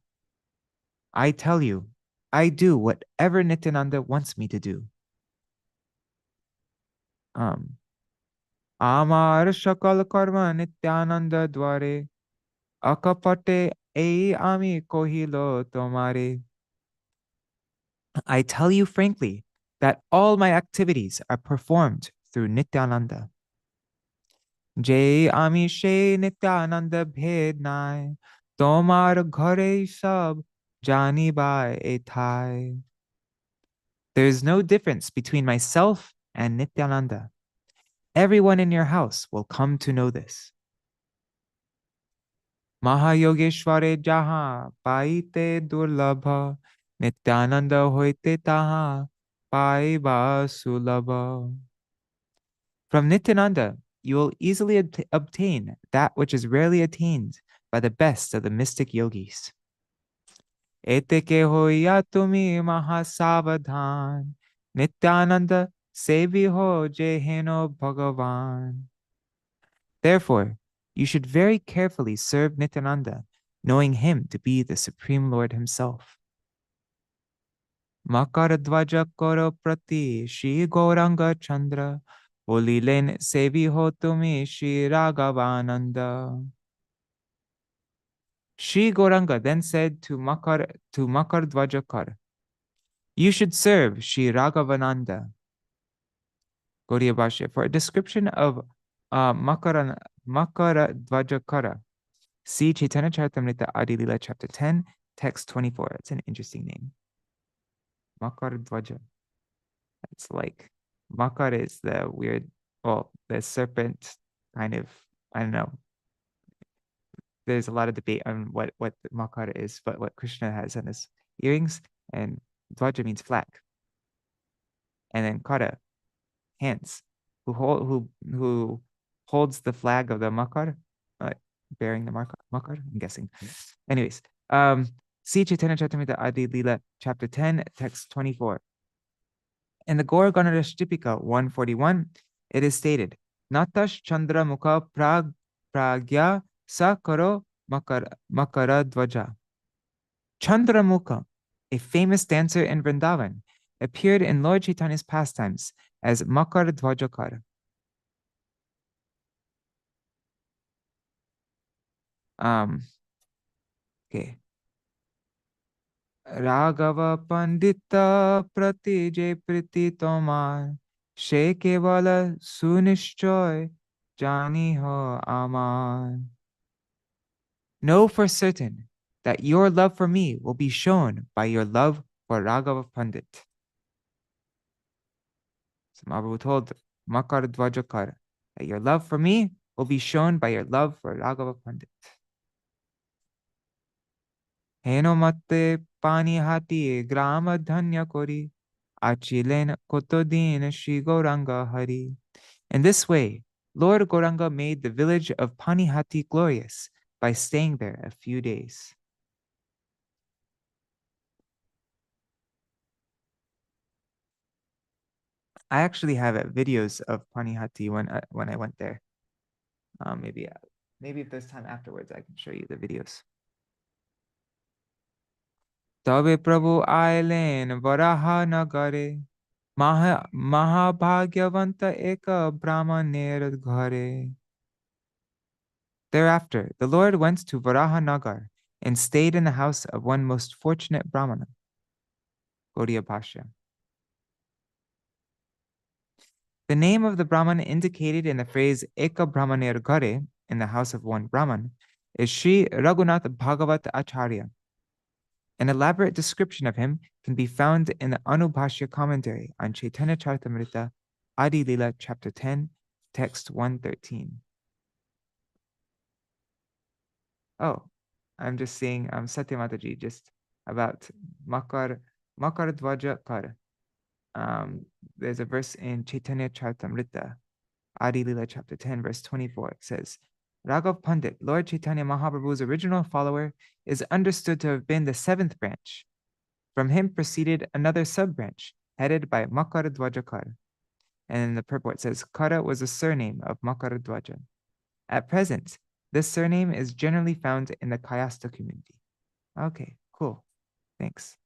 I tell you, I do whatever Nityānanda wants me to do. Amar shakal karma Nityananda dware. Akapate ei ami kohilo tomare. I tell you frankly that all my activities are performed through Nityananda. Je ami she Nityananda bhed nai, tomar ghare sab jani bai etai. There is no difference between myself and Nityananda. Everyone in your house will come to know this. Mahayogeshware jaha paite durlabha, Nityananda hoite taha paiba sulabha. From Nityananda, you will easily obtain that which is rarely attained by the best of the mystic yogis. Eteke hoya tumi mahasavadhan, Nityananda sevi ho jeheno Bhagavan. Therefore, you should very carefully serve Nityananda, knowing him to be the Supreme Lord himself. Makaradvaja koro prati Śrī Gauranga Chandra, Bolilen sevi ho tumi Śrī Rāghava. Śrī Gauranga then said to Makardvajakar, you should serve Śrī Rāghavananda. Gaudiya Bhashya. For a description of Makaradvajakara, see Chaitanya Charitamrita Adi Lila chapter 10, text 24. It's an interesting name. Makardvaja. It's like, Makar is the weird, well, the serpent kind of, I don't know. There's a lot of debate on what Makar is, but what Krishna has on his earrings, and Dvaja means flag. And then Kara, hands, who holds the flag of the Makar, bearing the Makar, I'm guessing. Anyways, see Chaitanya Charitamrita Adi Lila, chapter 10, text 24. In the Gaur Ganadashtipika 141, it is stated, Natash Chandra Mukha Pragya Sakaro Makara Dvaja. Chandramukha, a famous dancer in Vrindavan, appeared in Lord Chaitanya's pastimes as Makar Dvajakar. Okay. Raghava Paṇḍita Prati Je Priti Tomar, She Kevala Sunishchoy Jani Ho Amar. Know for certain that your love for me will be shown by your love for Raghava Pandit. So Mahāprabhu told Makar Dvajakar that your love for me will be shown by your love for Raghava Pandit. Heno matte Pānihāṭi grama dhanya kori, achilen kotodin Śrī Gauranga Hari. In this way, Lord Gauranga made the village of Pānihāṭi glorious by staying there a few days. I actually have videos of Pānihāṭi when I went there. Maybe if there's time afterwards, I can show you the videos. Tabe Prabhu ailen Varāhanagare, Mahābhāgyavanta eka brāhmaṇer ghare. Thereafter, the Lord went to Varāhanagara and stayed in the house of one most fortunate brahmana. Gaudiya Bhashya. The name of the brahman indicated in the phrase eka brāhmaṇer ghare, in the house of one brahman, is Śrī Bhāgavata Ācārya. An elaborate description of him can be found in the Anubhashya commentary on Chaitanya Charitamrita Adi Lila chapter 10, text 113. Oh, I'm just seeing Satya Mataji just about Makar Dvajakar. There's a verse in Chaitanya Charitamrita Adi Lila chapter 10, verse 24. It says, Raghav Pandit, Lord Chaitanya Mahaprabhu's original follower, is understood to have been the seventh branch. From him proceeded another sub-branch, headed by Makar Dvajakar. And in the purport says, Kara was a surname of Makar Dvaja. At present, this surname is generally found in the Kayastha community. Okay, cool. Thanks.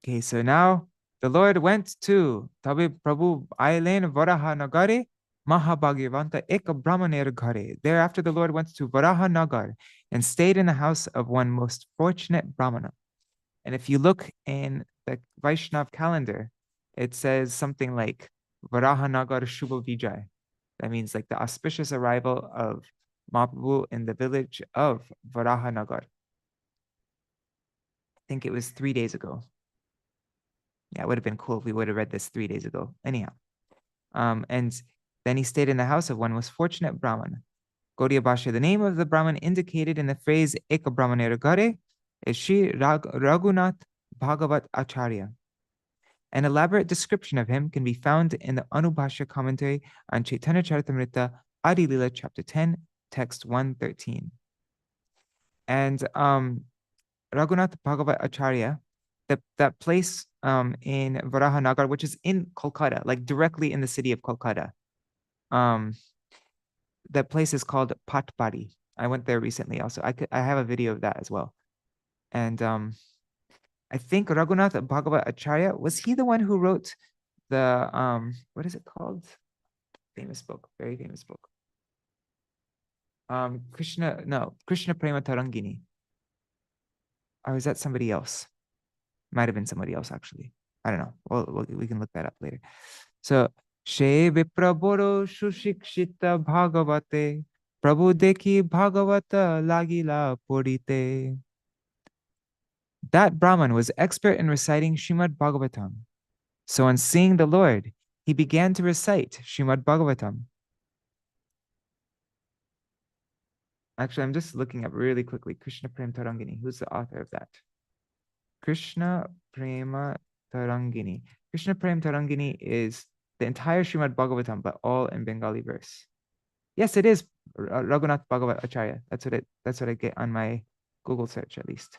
Okay, so now the Lord went to Tabe Prabhu Ailen Varāhanagare Mahabhagavanta Ek Brahmaner Ghare. Thereafter the Lord went to Varāhanagar and stayed in the house of one most fortunate Brahmana. And if you look in the Vaishnav calendar, it says something like Varāhanagar Shubha Vijay. That means like the auspicious arrival of Mahāprabhu in the village of Varāhanagar. I think it was 3 days ago. Yeah, it would have been cool if we would have read this 3 days ago. Anyhow. And then he stayed in the house of one most fortunate Brahman. Gaudiya Bhashya, the name of the Brahman indicated in the phrase Eka Brahmanera Gare is Śrī Rāghava Bhāgavata Ācārya. An elaborate description of him can be found in the Anubhashya commentary on Chaitanya Charitamrita Adi Lila chapter 10, text 113. And Raghunath Bhagavat Ācārya, that place in Varāhanagar, which is in Kolkata, like directly in the city of Kolkata. That place is called Patpadi. I went there recently also. I have a video of that as well. And I think Raghunath Bhagavat Ācārya, was he the one who wrote the, what is it called? Famous book, very famous book. Krishna Prema Tarangini. Or is that somebody else? Might have been somebody else, actually. I don't know. We can look that up later. So, She Vipraboro Shushikshita Bhagavate Prabhu Deki Bhagavata Lagila Purite. That Brahman was expert in reciting Srimad Bhagavatam. So on seeing the Lord, he began to recite Srimad Bhagavatam. Actually, I'm just looking up really quickly. Krishna Prema Tarangini. Who's the author of that? Krishna Prema Tarangini. Krishna Prema Tarangini is the entire Srimad Bhagavatam, but all in Bengali verse. Yes, it is Raghunath Bhagavat Ācārya. That's what I get on my Google search, at least.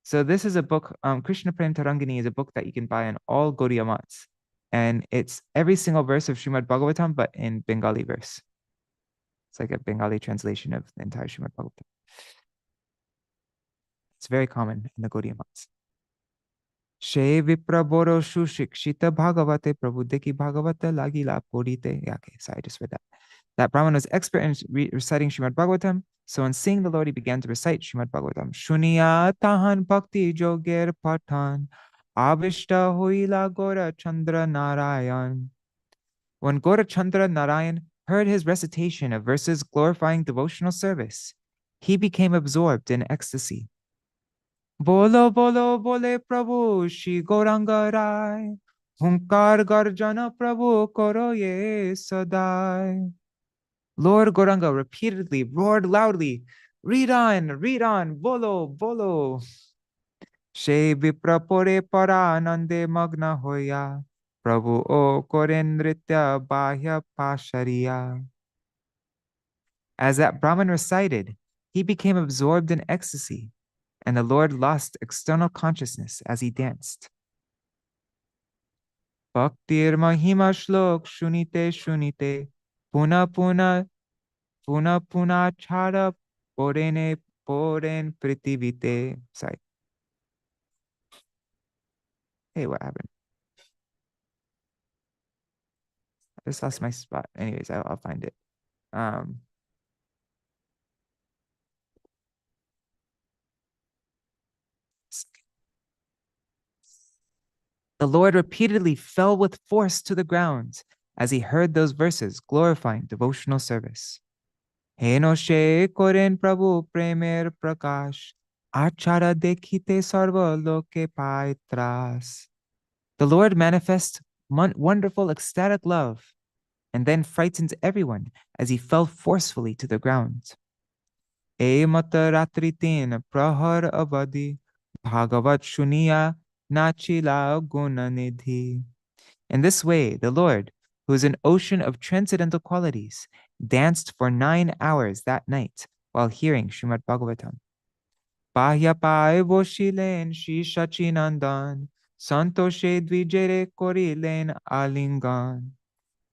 So this is a book, Krishna Prema Tarangini is a book that you can buy on all Gaudiya mats. And it's every single verse of Srimad Bhagavatam, but in Bengali verse. It's like a Bengali translation of the entire Srimad Bhagavatam. It's very common in the Gaudiya mats. She Vipraboro Shushikshita Bhagavate Prabhudeki Bhagavata Lagila Purite. Yeah, okay, so I just read that. That Brahman was expert in reciting Srimad Bhagavatam. So on seeing the Lord, he began to recite Srimad Bhagavatam. Shuniya tahan bhakti joger patan avishta huila Gaurasundara Narayan. When Gaurasundara Narayan heard his recitation of verses glorifying devotional service, he became absorbed in ecstasy. Bolo bolo bole Prabhu Shri Gauranga Rai Hunkar Garjana Prabhu Koro ye Sadai. Lord Gauranga repeatedly roared loudly, read on, bolo, bolo. She viprapore para anande magna hoya, Prabhu o koren nritya bahya pashariya. As that Brahman recited, he became absorbed in ecstasy, and the Lord lost external consciousness as he danced. Bhaktir mahima shlok shunite shunite, puna puna chara porene poren pritivite. Sorry. Hey, what happened? I just lost my spot. Anyways, I'll find it. The Lord repeatedly fell with force to the ground as he heard those verses glorifying devotional service. Heno she koren Prabhu premer prakash, achara dekhite sarva loke paitras. The Lord manifests wonderful ecstatic love and then frightened everyone as he fell forcefully to the ground. E mata ratritin prahar avadi Bhagavat shuniya nachila gunanidhi. In this way, the Lord, who is an ocean of transcendental qualities, danced for 9 hours that night while hearing Srimad Bhagavatam. Bahya pai boshilen Śrī Caitanya-bhāgavata santoshe dvijere korilen alingan.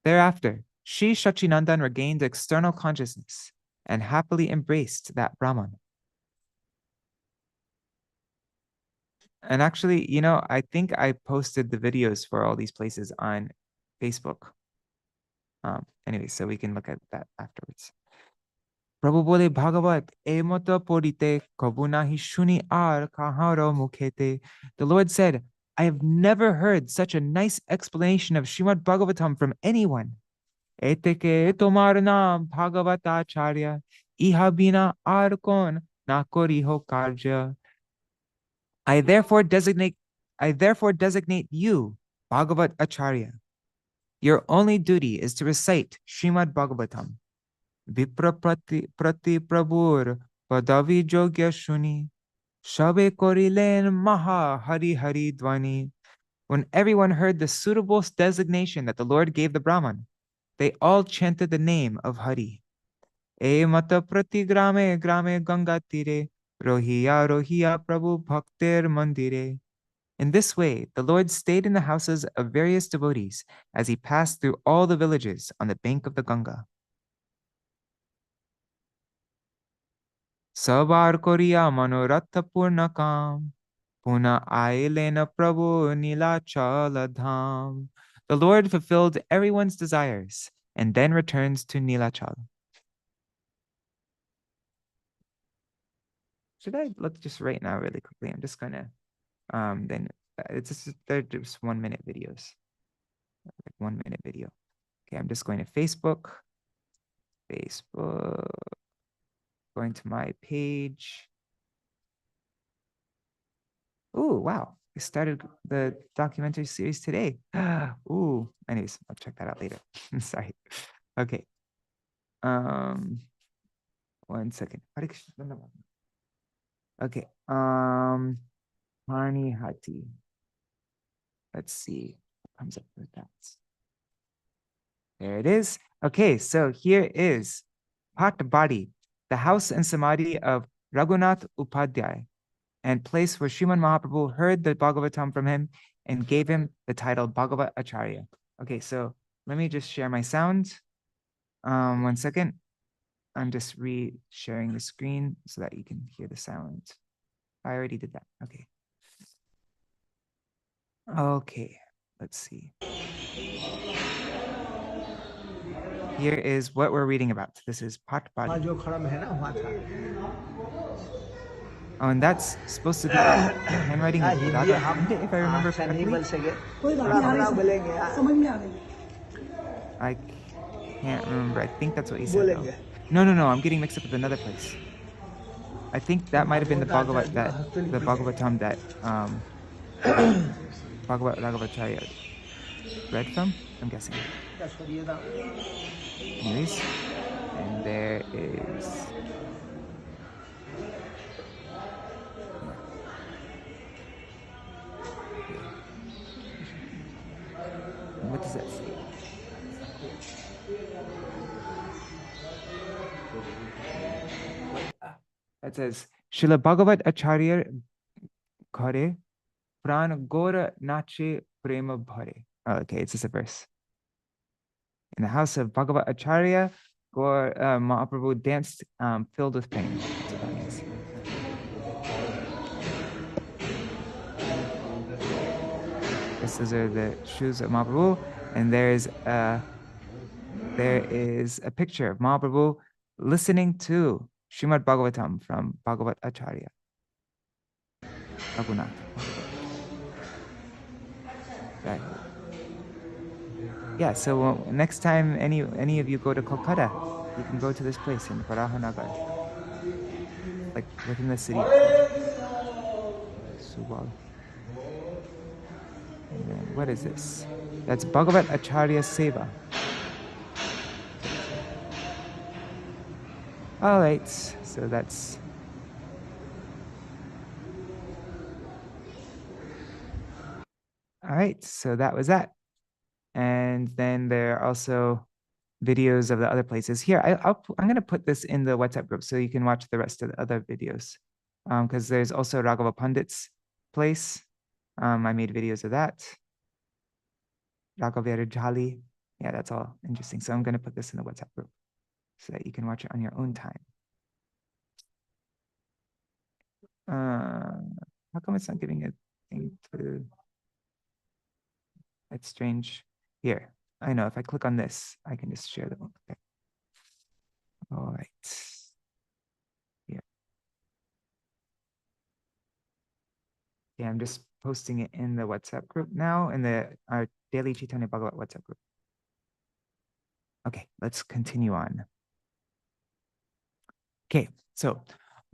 Thereafter, Śrī Caitanya-bhāgavata regained external consciousness and happily embraced that Brahman. And actually, you know, I think I posted the videos for all these places on Facebook. Anyway, so we can look at that afterwards. Prabhu bole Bhagavat, emata porite kabunahi shuni ar kaharo mukhete. The Lord said, I have never heard such a nice explanation of Srimad Bhagavatam from anyone. Eteke tomar naam Bhāgavata Ācārya, iha bina ar kon na koriho karja. I therefore designate you, Bhagavat Ācārya. Your only duty is to recite Srimad Bhagavatam. Vipra prati prabhur padavi jogya shuni. Shabe korilen maha hari hari dvani. When everyone heard the suitable designation that the Lord gave the Brahman, they all chanted the name of Hari. E mata prati grame grame ganga tire. Rohiya rohiya prabhu bhaktir mandire. In this way, the Lord stayed in the houses of various devotees as he passed through all the villages on the bank of the Ganga. Sabar Koriya Manoratha Purnakam, Puna Ailena Prabhu Nīlācala Dham. The Lord fulfilled everyone's desires and then returns to Nīlācala. Should I look just right now really quickly? I'm just gonna then they're just 1 minute videos. Like 1 minute video. Okay, I'm just going to Facebook. Going to my page. Oh, wow. I started the documentary series today. Ooh, anyways, I'll check that out later. Sorry. Okay. 1 second. Okay. Pānihāṭi. Let's see what comes up with that. There it is. Okay, so here is Pratāparudra, the house and samadhi of Raghunath Upadhyay, and place where Srimad Mahāprabhu heard the Bhagavatam from him and gave him the title Bhāgavata Ācārya. Okay, so let me just share my sound. 1 second. I'm just re-sharing the screen so that you can hear the sound. I already did that. Okay. Okay, let's see. Here is what we're reading about. This is Pratāparudra. Oh, and that's supposed to be the handwriting of Radha, if I remember correctly. I can't remember. I think that's what he said, though. No, I'm getting mixed up with another place. I think that might have been the Bhagavatam that Bhāgavata Ācārya read from, I'm guessing. Anyways, and there is... What does that say? It says, Srila Bhāgavata Ācārya Ghare Pran Gora Nache Prema Bhare. Oh, okay, it's just a verse. In the house of Bhāgavata Ācārya, Mahāprabhu danced filled with pain. That's what that means. These are the shoes of Mahāprabhu, and there is a picture of Mahāprabhu listening to Srimad Bhagavatam from Bhāgavata Ācārya. Raghunath. Right. Yeah, so next time any of you go to Kolkata, you can go to this place in Varāhanagara, like within the city. Subal. And then what is this? That's Bhāgavata Ācārya Seva. All right, so that's... All right, so that was that. And then there are also videos of the other places. Here, I'm going to put this in the WhatsApp group so you can watch the rest of the other videos. Because there's also Raghava Pandit's place. I made videos of that. Raghavera Jali. Yeah, that's all interesting. So I'm going to put this in the WhatsApp group so that you can watch it on your own time. How come it's not giving it It's strange. Here, I know if I click on this, I can just share the link. Okay. All right. Yeah. Yeah, I'm just posting it in the WhatsApp group now, in our daily Caitanya-bhāgavata WhatsApp group. Okay, let's continue on. Okay, so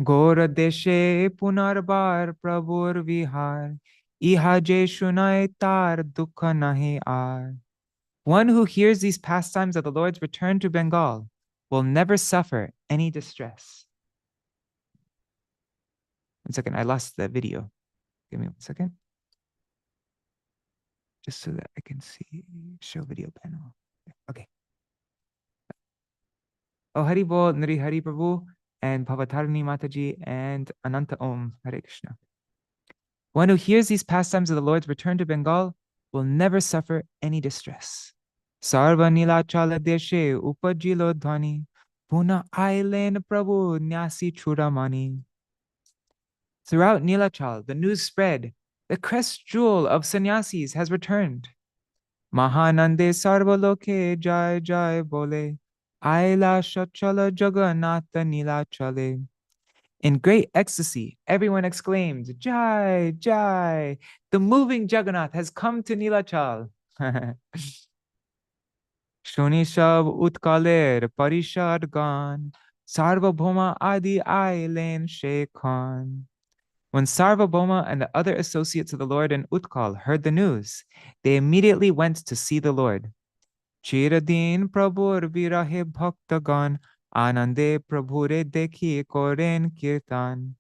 Gora deshe punarbar prabhur vihar, iha je shunai tar dukha nahi ar. One who hears these pastimes of the Lord's return to Bengal will never suffer any distress. 1 second, I lost the video. Give me 1 second. Just so that I can see, show video panel. Okay. Oh, Hari Bol, Nari Hari Prabhu, and Bhavatarani Mataji, and Ananta Om, Hare Krishna. One who hears these pastimes of the Lord's return to Bengal will never suffer any distress. Sarva Nīlācala deshe upajilo dhvani, puna ailen Prabhu nyasi churamani. Throughout Nīlācala, the news spread, the crest jewel of sannyasis has returned. Mahanande sarvaloke jai jai bole, aila shachala Jagannātha Nīlācale. In great ecstasy, everyone exclaimed, Jai, Jai, the moving Jagannāth has come to Nīlācala. Shuni shab utkaler parishad gan, Sarvabhauma adi ailen shekhan. When Sarvabhauma and the other associates of the Lord in Utkal heard the news, they immediately went to see the Lord. Chiradin Prabhur virahe bhaktagan, Anande Prabhure dekhi koren kirtan.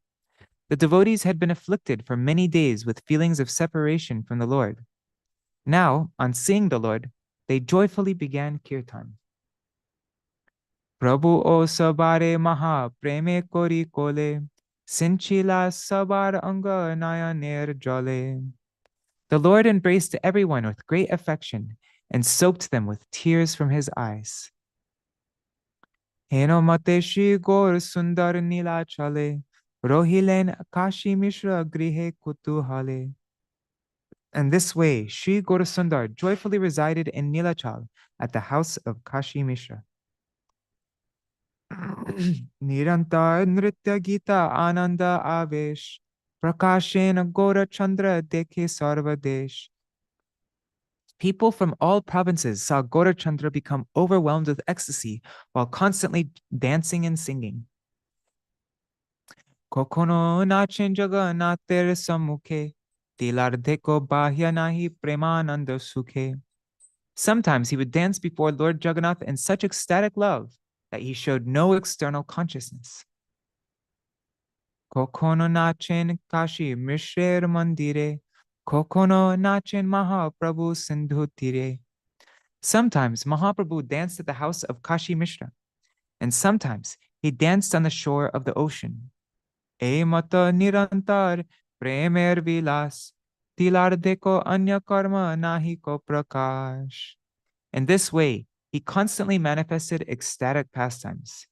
The devotees had been afflicted for many days with feelings of separation from the Lord. Now, on seeing the Lord, they joyfully began kirtan. Prabhu o sabare maha preme kori kole, sinchila sabar anga nayaner jale. The Lord embraced everyone with great affection and soaked them with tears from his eyes. Heno mate Śrī Gaurasundara Nīlācala, rohilen Kashi Mishra grihe kutuhale. And this way, Śrī Gaurasundara joyfully resided in Nīlācala at the house of Kashi Mishra. Nirantar Nritya Gita Ananda Avesh, Prakashen Gaura Chandra Dekhe Sarvadesh. People from all provinces saw Gaurachandra become overwhelmed with ecstasy while constantly dancing and singing. Kokono nachen Jagannāther sammukhe, tilardheko bahya nahi premananda sukhe. Sometimes he would dance before Lord Jagannāth in such ecstatic love that he showed no external consciousness. Kokono nachen Kashi Mishrer mandire, Kokono nachen Mahāprabhu sindhu tire. Sometimes Mahāprabhu danced at the house of Kashi Mishra, and sometimes he danced on the shore of the ocean. E mata nirantar premer vilas, tilardeko anya karma nahi ko prakash. In this way, he constantly manifested ecstatic pastimes.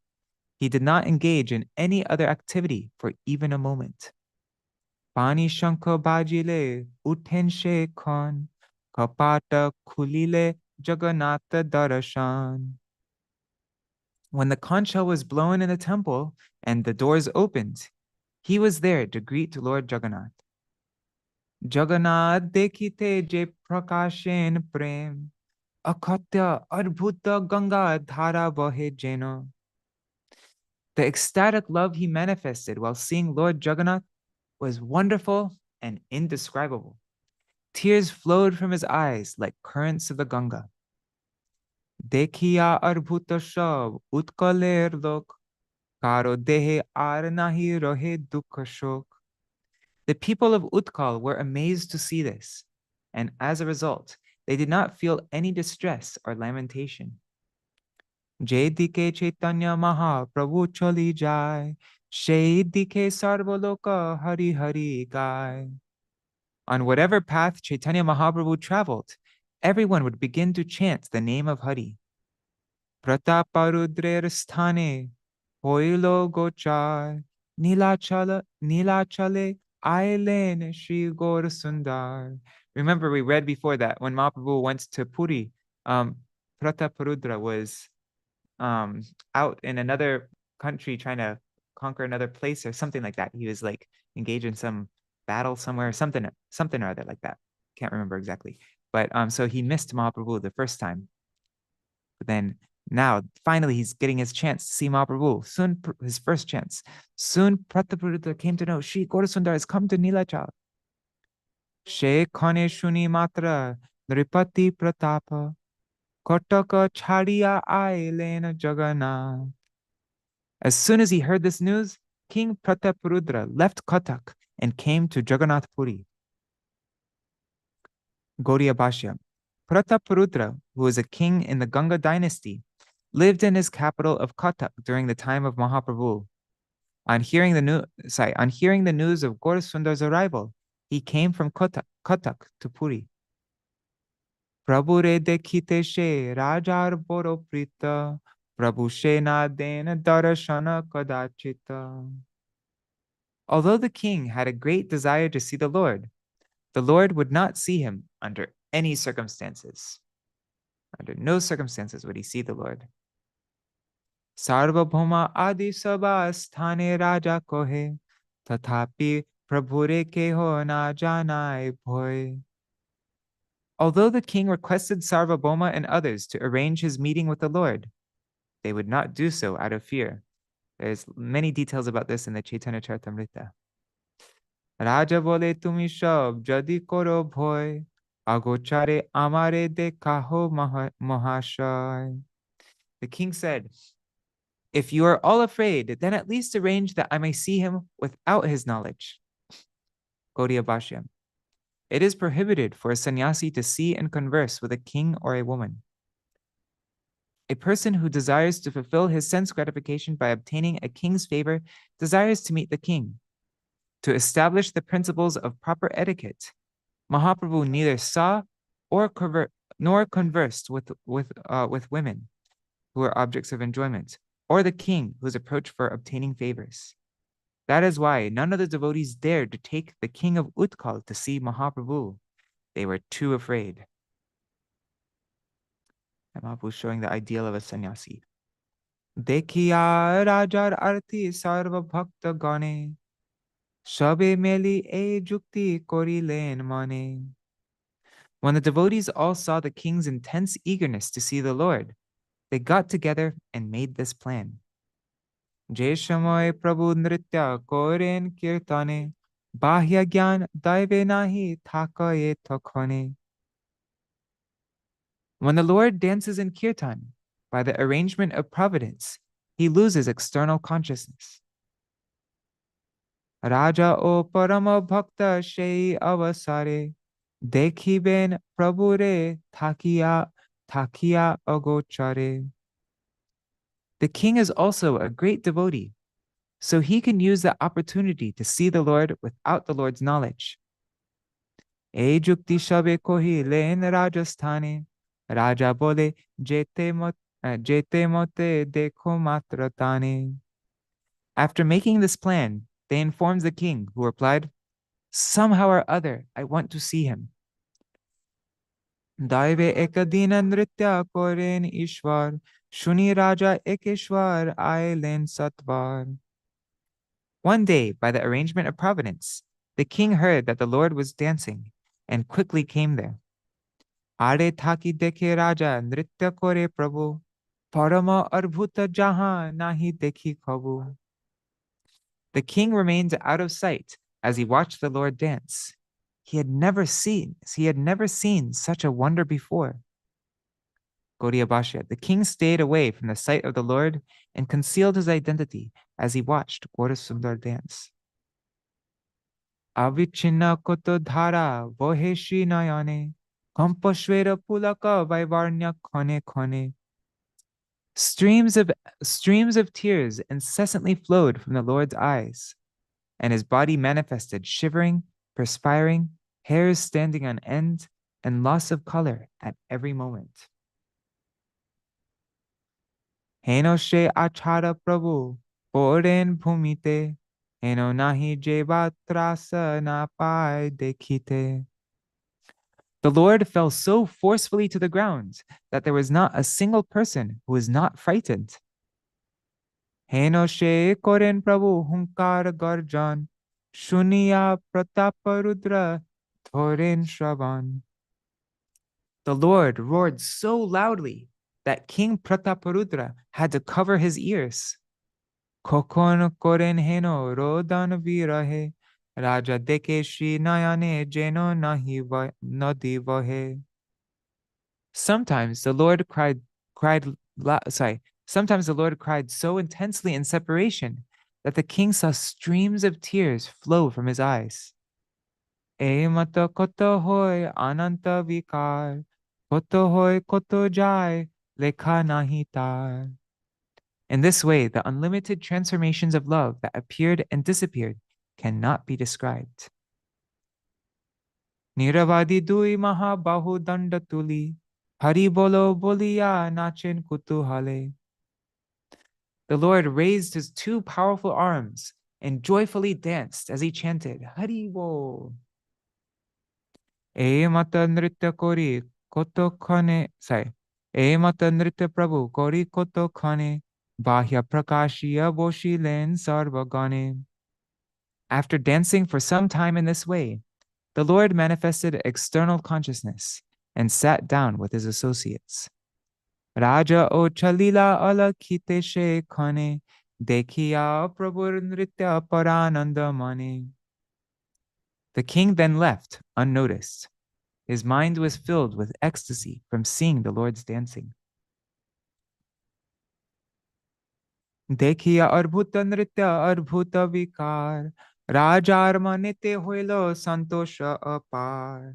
He did not engage in any other activity for even a moment. Pani shanka bajile utenshe khan, kapata kulile Jagannātha darshan. When the conch shell was blown in the temple and the doors opened, he was there to greet Lord Jagannath. Jagannath dekhite je prakashen prem, akatya adbhuta ganga dhara bahe jena. The ecstatic love he manifested while seeing Lord Jagannath was wonderful and indescribable. Tears flowed from his eyes like currents of the Ganga. Dekhiya arbhuta shab utkaler lok, karo dehe ar nahi rohe dukha shok. The people of Utkal were amazed to see this, and as a result, they did not feel any distress or lamentation. Jai dike Chaitanya Mahāprabhu chali jai, Shai dike sarvaloka hari hari gai. On whatever path Chaitanya Mahaprabhu traveled, everyone would begin to chant the name of Hari. Pratāparudra sthane, hoilo gochar, Nīlācala, Nīlācale, Ailen Śrī Gaurasundara. Remember, we read before that when Mahāprabhu went to Purī, Pratāparudra was out in another country trying to conquer another place or something like that. He was like engaged in some battle somewhere, something or other like that. Can't remember exactly. But so he missed Mahāprabhu the first time. But then now, finally, he's getting his chance to see Mahāprabhu. Soon, his first chance. Soon, Pratāparudra came to know Śrī Gaurasundara has come to Nīlācala. She khane shuni matra nripati pratapa kotaka chhadiya ailen Jagannātha. As soon as he heard this news, King Pratāparudra left Katak and came to Jagannath Puri. Gaudiya Bhashya. Pratāparudra, who was a king in the Ganga dynasty, lived in his capital of Katak during the time of Mahāprabhu. On hearing the news of Gaurasundara's arrival, he came from Katak to Puri. Prabhu re dekhite she rajar boro prita, Prabhu she na den darashana kadachita. Although the king had a great desire to see the Lord would not see him under any circumstances. Under no circumstances would he see the Lord. Sarvabhauma adi sabha sthane raja kohe, tathapi prabhure keho na janai bhoy. Although the king requested Sarvabhauma and others to arrange his meeting with the Lord, they would not do so out of fear. There's many details about this in the Chaitanya Charitamrita. Raja bole tumi shab jadi koro bhoy, agochare amare dekaho mahashay. The king said, if you are all afraid, then at least arrange that I may see him without his knowledge. Gaudiya Bhashya. It is prohibited for a sannyasi to see and converse with a king or a woman. A person who desires to fulfill his sense gratification by obtaining a king's favor desires to meet the king. To establish the principles of proper etiquette, Mahāprabhu neither saw nor conversed with women who are objects of enjoyment, or the king whose approach for obtaining favors. That is why none of the devotees dared to take the king of Utkal to see Mahāprabhu. They were too afraid. And Mahāprabhu is showing the ideal of a sannyasi. Dekhiya rajar arti sarva bhakta gane, shabe meli e jukti korilen mane. When the devotees all saw the king's intense eagerness to see the Lord, they got together and made this plan. Je shamoy prabhu nritya koren kirtane, bahya gyan daive nahi thakaye tokhone. When the Lord dances in kirtan, by the arrangement of providence, he loses external consciousness. Raja o parama bhakta shei avasare, dekhiben prabhure thakiya agochare. The king is also a great devotee, so he can use the opportunity to see the Lord without the Lord's knowledge. E jukti shabe kohi len rajasthane, raja bole jete mote dekho matratane. After making this plan, they informed the king, who replied, somehow or other, I want to see him. Daive ekadina nritya koren ishwar, shuni raja ekeshwar ailen satvar. One day, by the arrangement of providence, the king heard that the Lord was dancing and quickly came there. Are thaki dekhe raja nritya kore prabhu, parama arbhuta jaha nahi dekhi kabu. The king remained out of sight as he watched the Lord dance. He had never seen such a wonder before. Gaudiya Bhashya. The king stayed away from the sight of the Lord and concealed his identity as he watched Gaurasundara dance. Avichinna koto dhara vohe Śrī nayane, kampashvera pulaka vaivarnya khone khone. Streams of tears incessantly flowed from the Lord's eyes, and his body manifested shivering, perspiring, hairs standing on end, and loss of color at every moment. Heno she achara prabhu, poren bhumite, Heno nahi je batrasa na pai dekhite. The Lord fell so forcefully to the ground that there was not a single person who was not frightened. Heno she koren Prabhu hunkar garjan, shuniya Pratāparudra thoren shravan. The Lord roared so loudly that King Pratāparudra had to cover his ears. Kokon koren heno rodan virahe, Raja deke Śrī nayane jeno nahi nadi vahe. Sometimes the Lord Sometimes the Lord cried so intensely in separation that the king saw streams of tears flow from his eyes. E mata koto hoy ananta vikar, koto hoy koto jai, lekha nahi tar. In this way, the unlimited transformations of love that appeared and disappeared cannot be described. Niravadi dui mahabahu dandatuli, hari bolo boliya nachen kutuhale. The Lord raised his two powerful arms and joyfully danced as he chanted, Hari Bol. E mata nritya kori koto khane, E mata nritya prabhu kori koto khane, bahya prakashiya boshilen sarvagane. After dancing for some time in this way, the Lord manifested external consciousness and sat down with his associates. Raja o chalila ala khite she khane, dekhiya prabhur nritya parananda mane. The king then left unnoticed. His mind was filled with ecstasy from seeing the Lord's dancing. Dekhiya arbhuta nritya arbhuta vikar, rajar manite hoilo santosha apar.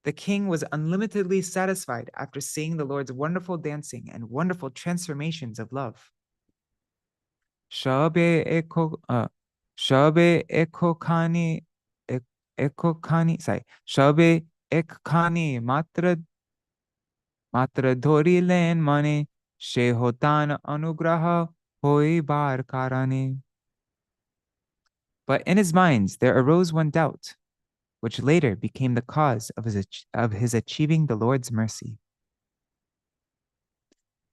The king was unlimitedly satisfied after seeing the Lord's wonderful dancing and wonderful transformations of love. Shabe ekokhani Shabe ekkhani matra dhori len mane shehotan anugraha hoi bar karane. But in his mind there arose one doubt, which later became the cause of his achieving the Lord's mercy.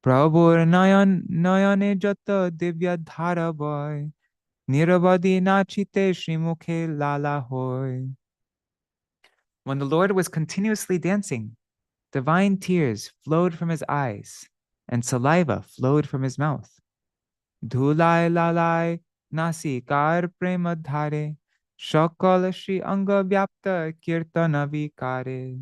Prabhur nayane jata divya dhara boy, niravadi nachite shrimukhe lala hoy. When the Lord was continuously dancing, divine tears flowed from his eyes, and saliva flowed from his mouth. Dhulai lalai nasi kar prema dhare, shakal shri anga vyapta kirtana vikare.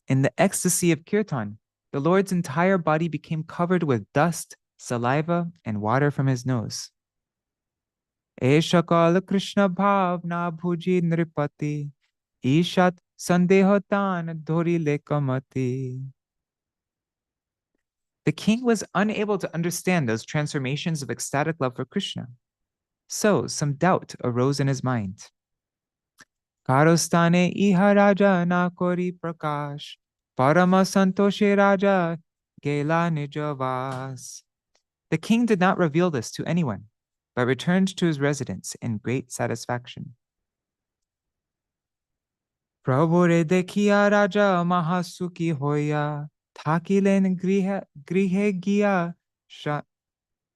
In the ecstasy of kirtan, the Lord's entire body became covered with dust, saliva, and water from his nose. E shakal Krishna bhav na bhuji nripati, ishat sandehotan dhori lekamati. The king was unable to understand those transformations of ecstatic love for Krishna. So some doubt arose in his mind. Karostane iha raja na kori prakash, parama santoshe raja gela nijavas. The king did not reveal this to anyone, but returned to his residence in great satisfaction. Prabhure dekhiya raja mahasuki hoya, thakilen grihe giya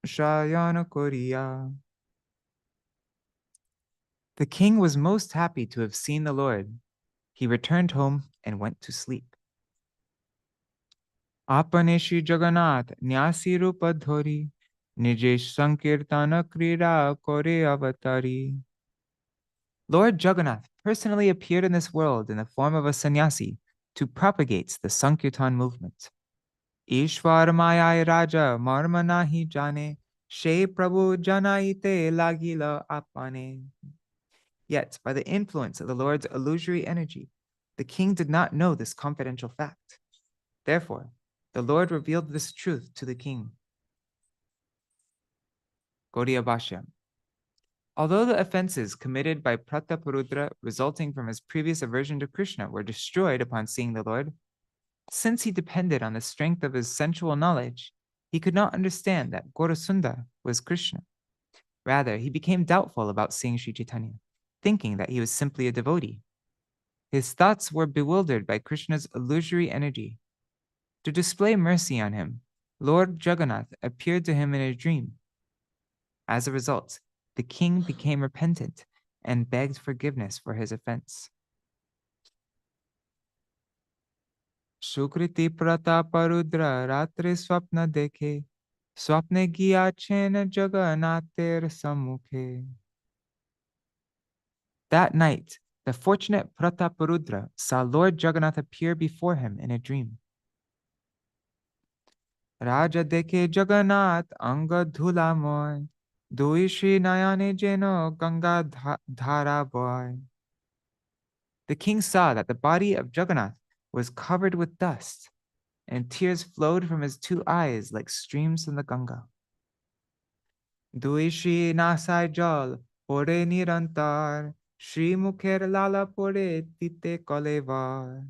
shayana koriya. The king was most happy to have seen the Lord. He returned home and went to sleep. Apane Shri Jagannātha nyasi rupa dhori, nijesh sankirtana krira kore avatari. Lord Jagannath personally appeared in this world in the form of a sannyasi to propagate the Sankirtan movement. Ishwar mayai raja marma nahi jane, she prabhu janaite lagila apane. Yet, by the influence of the Lord's illusory energy, the king did not know this confidential fact. Therefore, the Lord revealed this truth to the king. Gaudiya Bhashya. Although the offenses committed by Pratāparudra resulting from his previous aversion to Krishna were destroyed upon seeing the Lord, since he depended on the strength of his sensual knowledge, he could not understand that Gaurasundara was Krishna. Rather, he became doubtful about seeing Śrī Caitanya, thinking that he was simply a devotee. His thoughts were bewildered by Krishna's illusory energy. To display mercy on him, Lord Jagannātha appeared to him in a dream. As a result, the king became repentant and begged forgiveness for his offense. Sukriti Pratāparudra ratri swapna dekhe, swapne giyachena Jagannāther sammukhe. That night, the fortunate Pratāparudra saw Lord Jagannātha appear before him in a dream. Raja dekhe Jagannath anga dhulamoy, dui Shri Nayane jeno Ganga dhara boy. The king saw that the body of Jagannath was covered with dust, and tears flowed from his two eyes like streams from the Ganga. Dui Shri nasai jal pore nirantar, Shri mukher lala pore tite kolevar.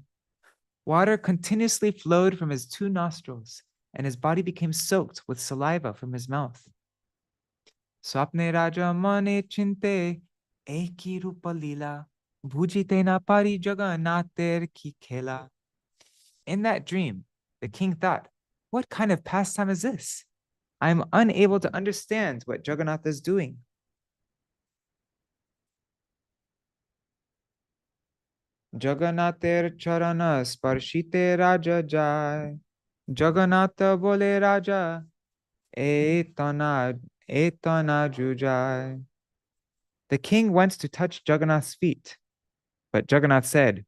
Water continuously flowed from his two nostrils, and his body became soaked with saliva from his mouth. Swapne raja mane chinte, eki rupa lila, bhujite na pari Jagannather ki khela. In that dream, the king thought, what kind of pastime is this? I am unable to understand what Jagannatha is doing. Jagannather charana sparshite raja jai. Jagannatha bole raja, etana jujai. The king went to touch Jagannath's feet, but Jagannath said,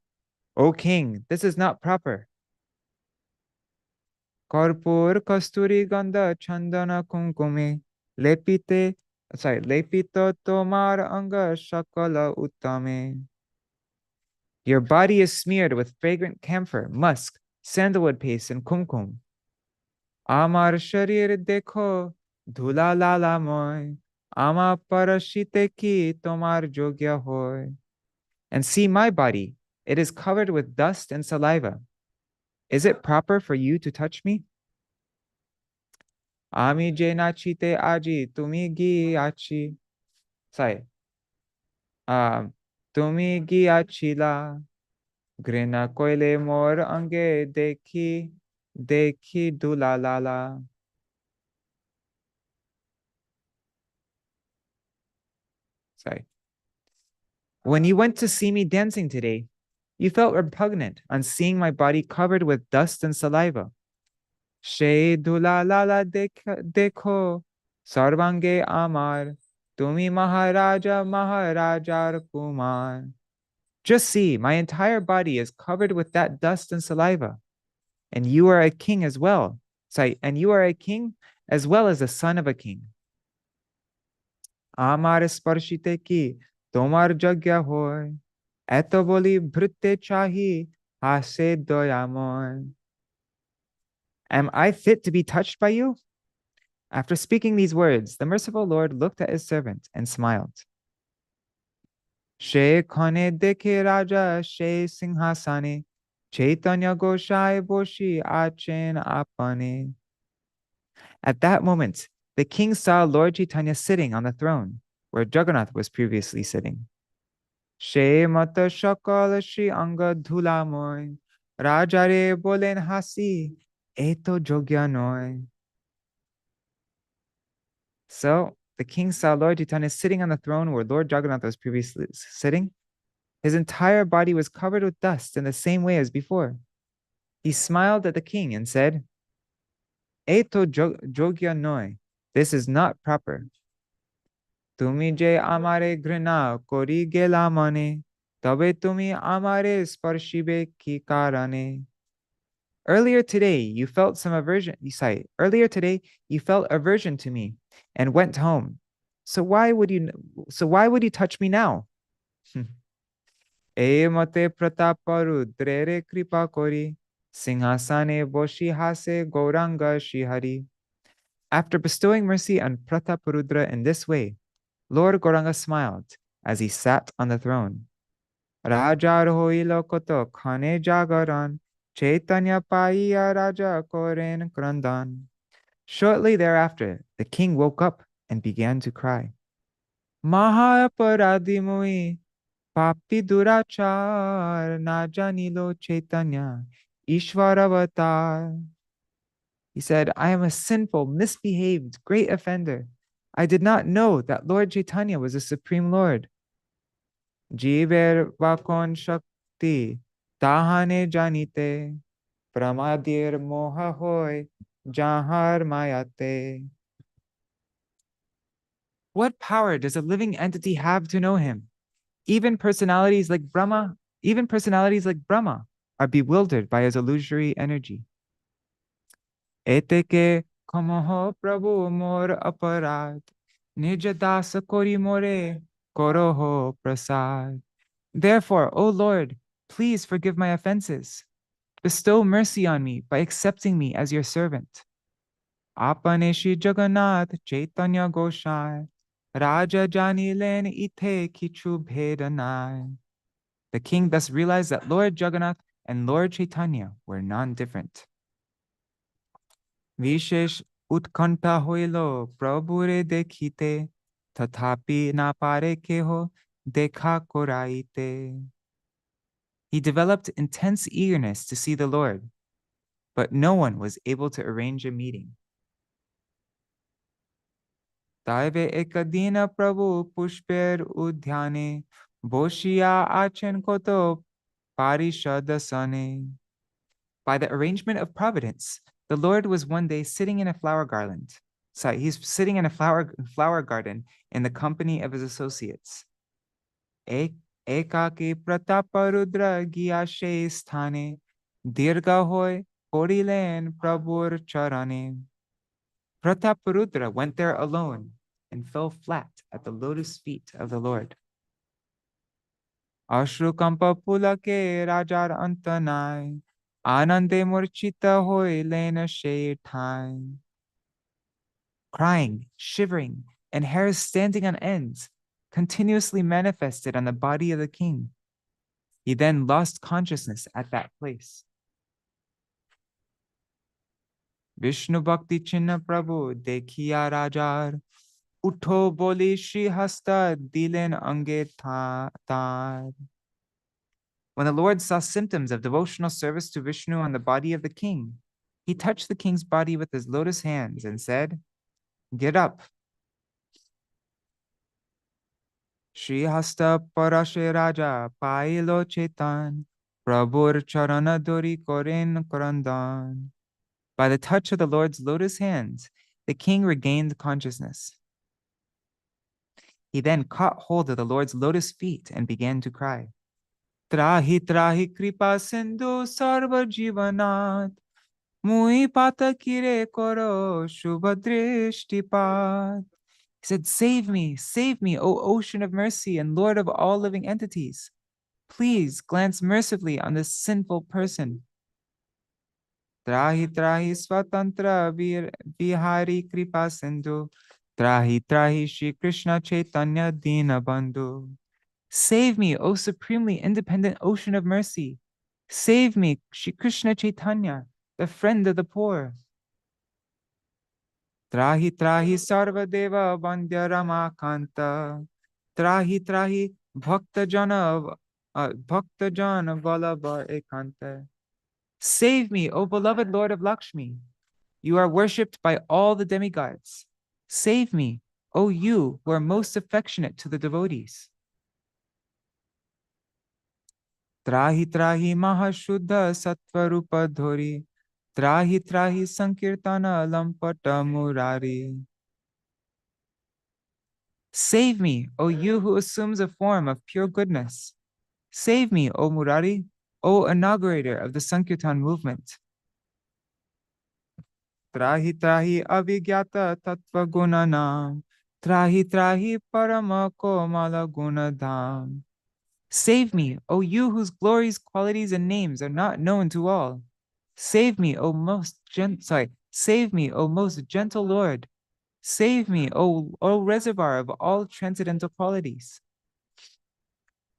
O king, this is not proper. Karpur kasturi gandha chandana kumkume, lepito tomar anga shakala uttame. Your body is smeared with fragrant camphor, musk, sandalwood paste, and kumkum. Amar sharir dekho, dhula lala moy, ama parashite ki tomar jogya hoy. And see my body, it is covered with dust and saliva. Is it proper for you to touch me? Ami je nachite aji, tumi gi achi. Sorry. Tumi gi achila. Grina koile mor ange dekhi dhula lala. Sorry. When you went to see me dancing today, you felt repugnant on seeing my body covered with dust and saliva. She dhula lala dekho, sarvange amar, tumi maharajar kumar. Just see, my entire body is covered with that dust and saliva. And you are a king as well. And you are a king as well as the son of a king. Amar sparshite ki tomar jagya hoy. Eto boli bhritte chahi hase doyamoy. Am I fit to be touched by you? After speaking these words, the merciful Lord looked at his servant and smiled. She khane dekhe raja she singhasane, Chaitanya Goshai boshi achen apane. At that moment, the king saw Lord Chaitanya sitting on the throne where Jagannatha was previously sitting. She mata shakal shri anga dhulamoy, rajare bolen hasi, eto jogya noy. So the king saw Lord Chaitanya sitting on the throne where Lord Jagannatha was previously sitting. His entire body was covered with dust in the same way as before. He smiled at the king and said, Eto jogya noy, this is not proper. Tumi je amare grina kori gela mane, tabe tumi amare sparshibe ki karane. Earlier today, you felt aversion to me and went home. So why would you touch me now? E mate Pratāparudra kripa kori, singhasane boshi hase Gauranga Shihari. After bestowing mercy on Pratāparudra in this way, Lord Gauranga smiled as he sat on the throne. Rajar hoilo koto khane jagaran, Chaitanya paiya raja koren krandan. Shortly thereafter, the king woke up and began to cry. Mahaparadi mui papi durachar na janilo Chaitanya Ishwaravatar. He said, I am a sinful, misbehaved, great offender. I did not know that Lord Chaitanya was a supreme Lord. Jiver vakon shakti tahane janite pramadir moha hoy jahar mayate. What power does a living entity have to know him? Even personalities like Brahma are bewildered by his illusory energy. Eteke kamoho prabhu mor aparad nija dasa kori more koroho prasad. Therefore, O Lord, please forgive my offenses. Bestow mercy on me by accepting me as your servant. Apane Śrī Jagannātha Chaitanya Goshai Raja Janilen ite kichu bhedanai. The king thus realized that Lord Jagannath and Lord Chaitanya were non-different. Vishesh utkanta hoilo prabhure dekhite tathapi na pare keho dekha koraite. He developed intense eagerness to see the Lord, but no one was able to arrange a meeting. Taive ekadina prabhu pushper udhyane boshia achen koto parishadasane. By the arrangement of providence, the Lord was one day sitting in a flower garland. He's sitting in a flower garden in the company of his associates. Ekaki Pratāparudra giyashe sthane dirga hoy korilen prabhur charane. Pratāparudra went there alone and fell flat at the lotus feet of the Lord. Ashrukampa pulake rajar antanai anande murchita hoy lena sheitai. Crying, shivering, and hairs standing on ends continuously manifested on the body of the king. He then lost consciousness at that place. Vishnu Bhakti Chinna Prabhu dekhiya rajar utho boli Shri Hasta dilen ange tar. When the Lord saw symptoms of devotional service to Vishnu on the body of the king, he touched the king's body with his lotus hands and said, "Get up." Shri Hasta Parashe Raja Pailo Chetan Prabhur Charana Dori Koren Korandan. By the touch of the Lord's lotus hands, the king regained consciousness. He then caught hold of the Lord's lotus feet and began to cry. Trahi trahi kripa sindhu sarva jivanat mui pata kire koro shubhadrishtipat. He said, save me, O ocean of mercy and Lord of all living entities. Please glance mercifully on this sinful person. Trahi trahi swatantra vihari kripa sindhu trahi trahi Shri Krishna Chaitanya dina bandhu. Save me, O supremely independent ocean of mercy. Save me, Shri Krishna Chaitanya, the friend of the poor. Trahi trahi sarva deva vandya ramakanta. Trahi trahi bhakta jana vallabha ekanta. Save me, O beloved Lord of Lakshmi. You are worshipped by all the demigods. Save me, O you who are most affectionate to the devotees. Trahi trahi mahashuddha sattvarupa dhori. Trahi trahi sankirtana lampata murari. Save me, O you who assumes a form of pure goodness. Save me, O Murari, O inaugurator of the Sankirtan movement. Trahi trahi avigyata tattva gunanam. Trahi trahi parama komala gunadham. Save me, O you whose glories, qualities, and names are not known to all. Save me, O most gentle Lord. Save me, O reservoir of all transcendental qualities.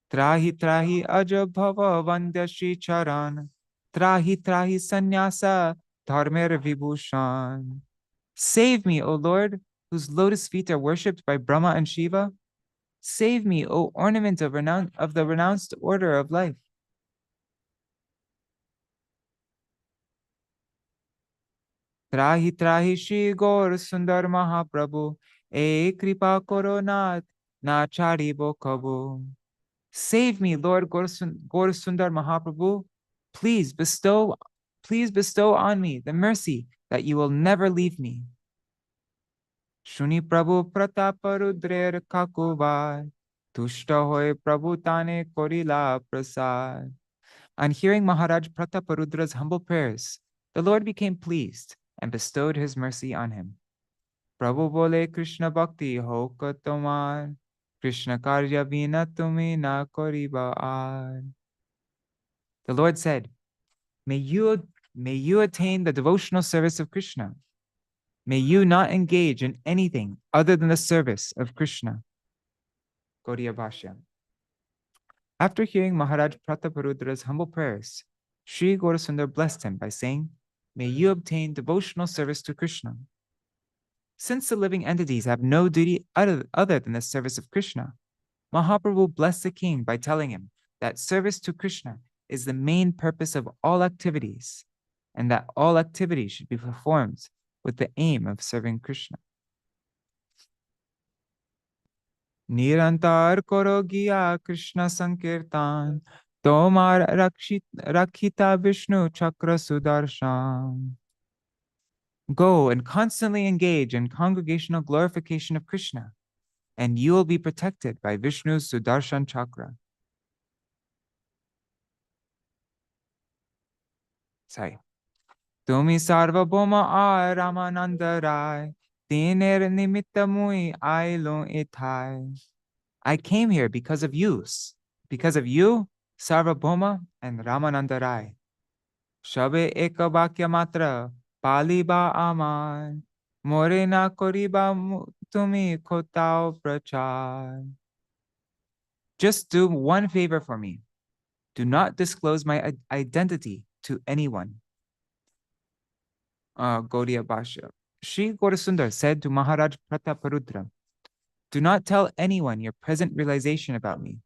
Trahi trahi ajabhava vandya Shri Charan. Trahi trahi sannyasa dharmer vibhushan. Save me, O Lord, whose lotus feet are worshipped by Brahma and Shiva. Save me, O ornament of the renounced order of life. Trahi trahi Shri Gaurasundara Mahāprabhu, e kripa karo na charibo kabu. Save me, Lord Gaurasundara Mahāprabhu. Please bestow on me the mercy that you will never leave me. Shuni Prabhu Pratāparudra kakuvar, tushta hoy Prabhu tane korila prasad. On hearing Maharaj Pratāparudra's humble prayers, the Lord became pleased and bestowed his mercy on him. Prabhu bole Krishna bhakti hoka tomar, Krishna karya bina tumi na koriba ar. The Lord said, may you attain the devotional service of Krishna. May you not engage in anything other than the service of Krishna. Gaudiya Bhashya. After hearing Maharaj Pratāparudra's humble prayers, Śrī Gaurasundara blessed him by saying, may you obtain devotional service to Krishna. Since the living entities have no duty other than the service of Krishna, Mahāprabhu blessed the king by telling him that service to Krishna is the main purpose of all activities, and that all activities should be performed with the aim of serving Krishna. Nirantar karo giya Krishna sankirtan, tomar rakhita Vishnu chakra sudarshan. Go and constantly engage in congregational glorification of Krishna, and you will be protected by Vishnu's Sudarshan chakra. Sorry. Tumi sarvabhoma Ramananda Rai, tiner nimitta mui ailo itai. I came here because of you, Sarvabhoma and Ramananda Rai. Shabe eka vakya matra, pali ba amar, more na koriba tumi kotao prachar. Just do one favor for me. Do not disclose my identity to anyone. Gaudiya Bhashya. Śrī Gaurasundara said to Maharaj Pratāparudra, do not tell anyone your present realization about me.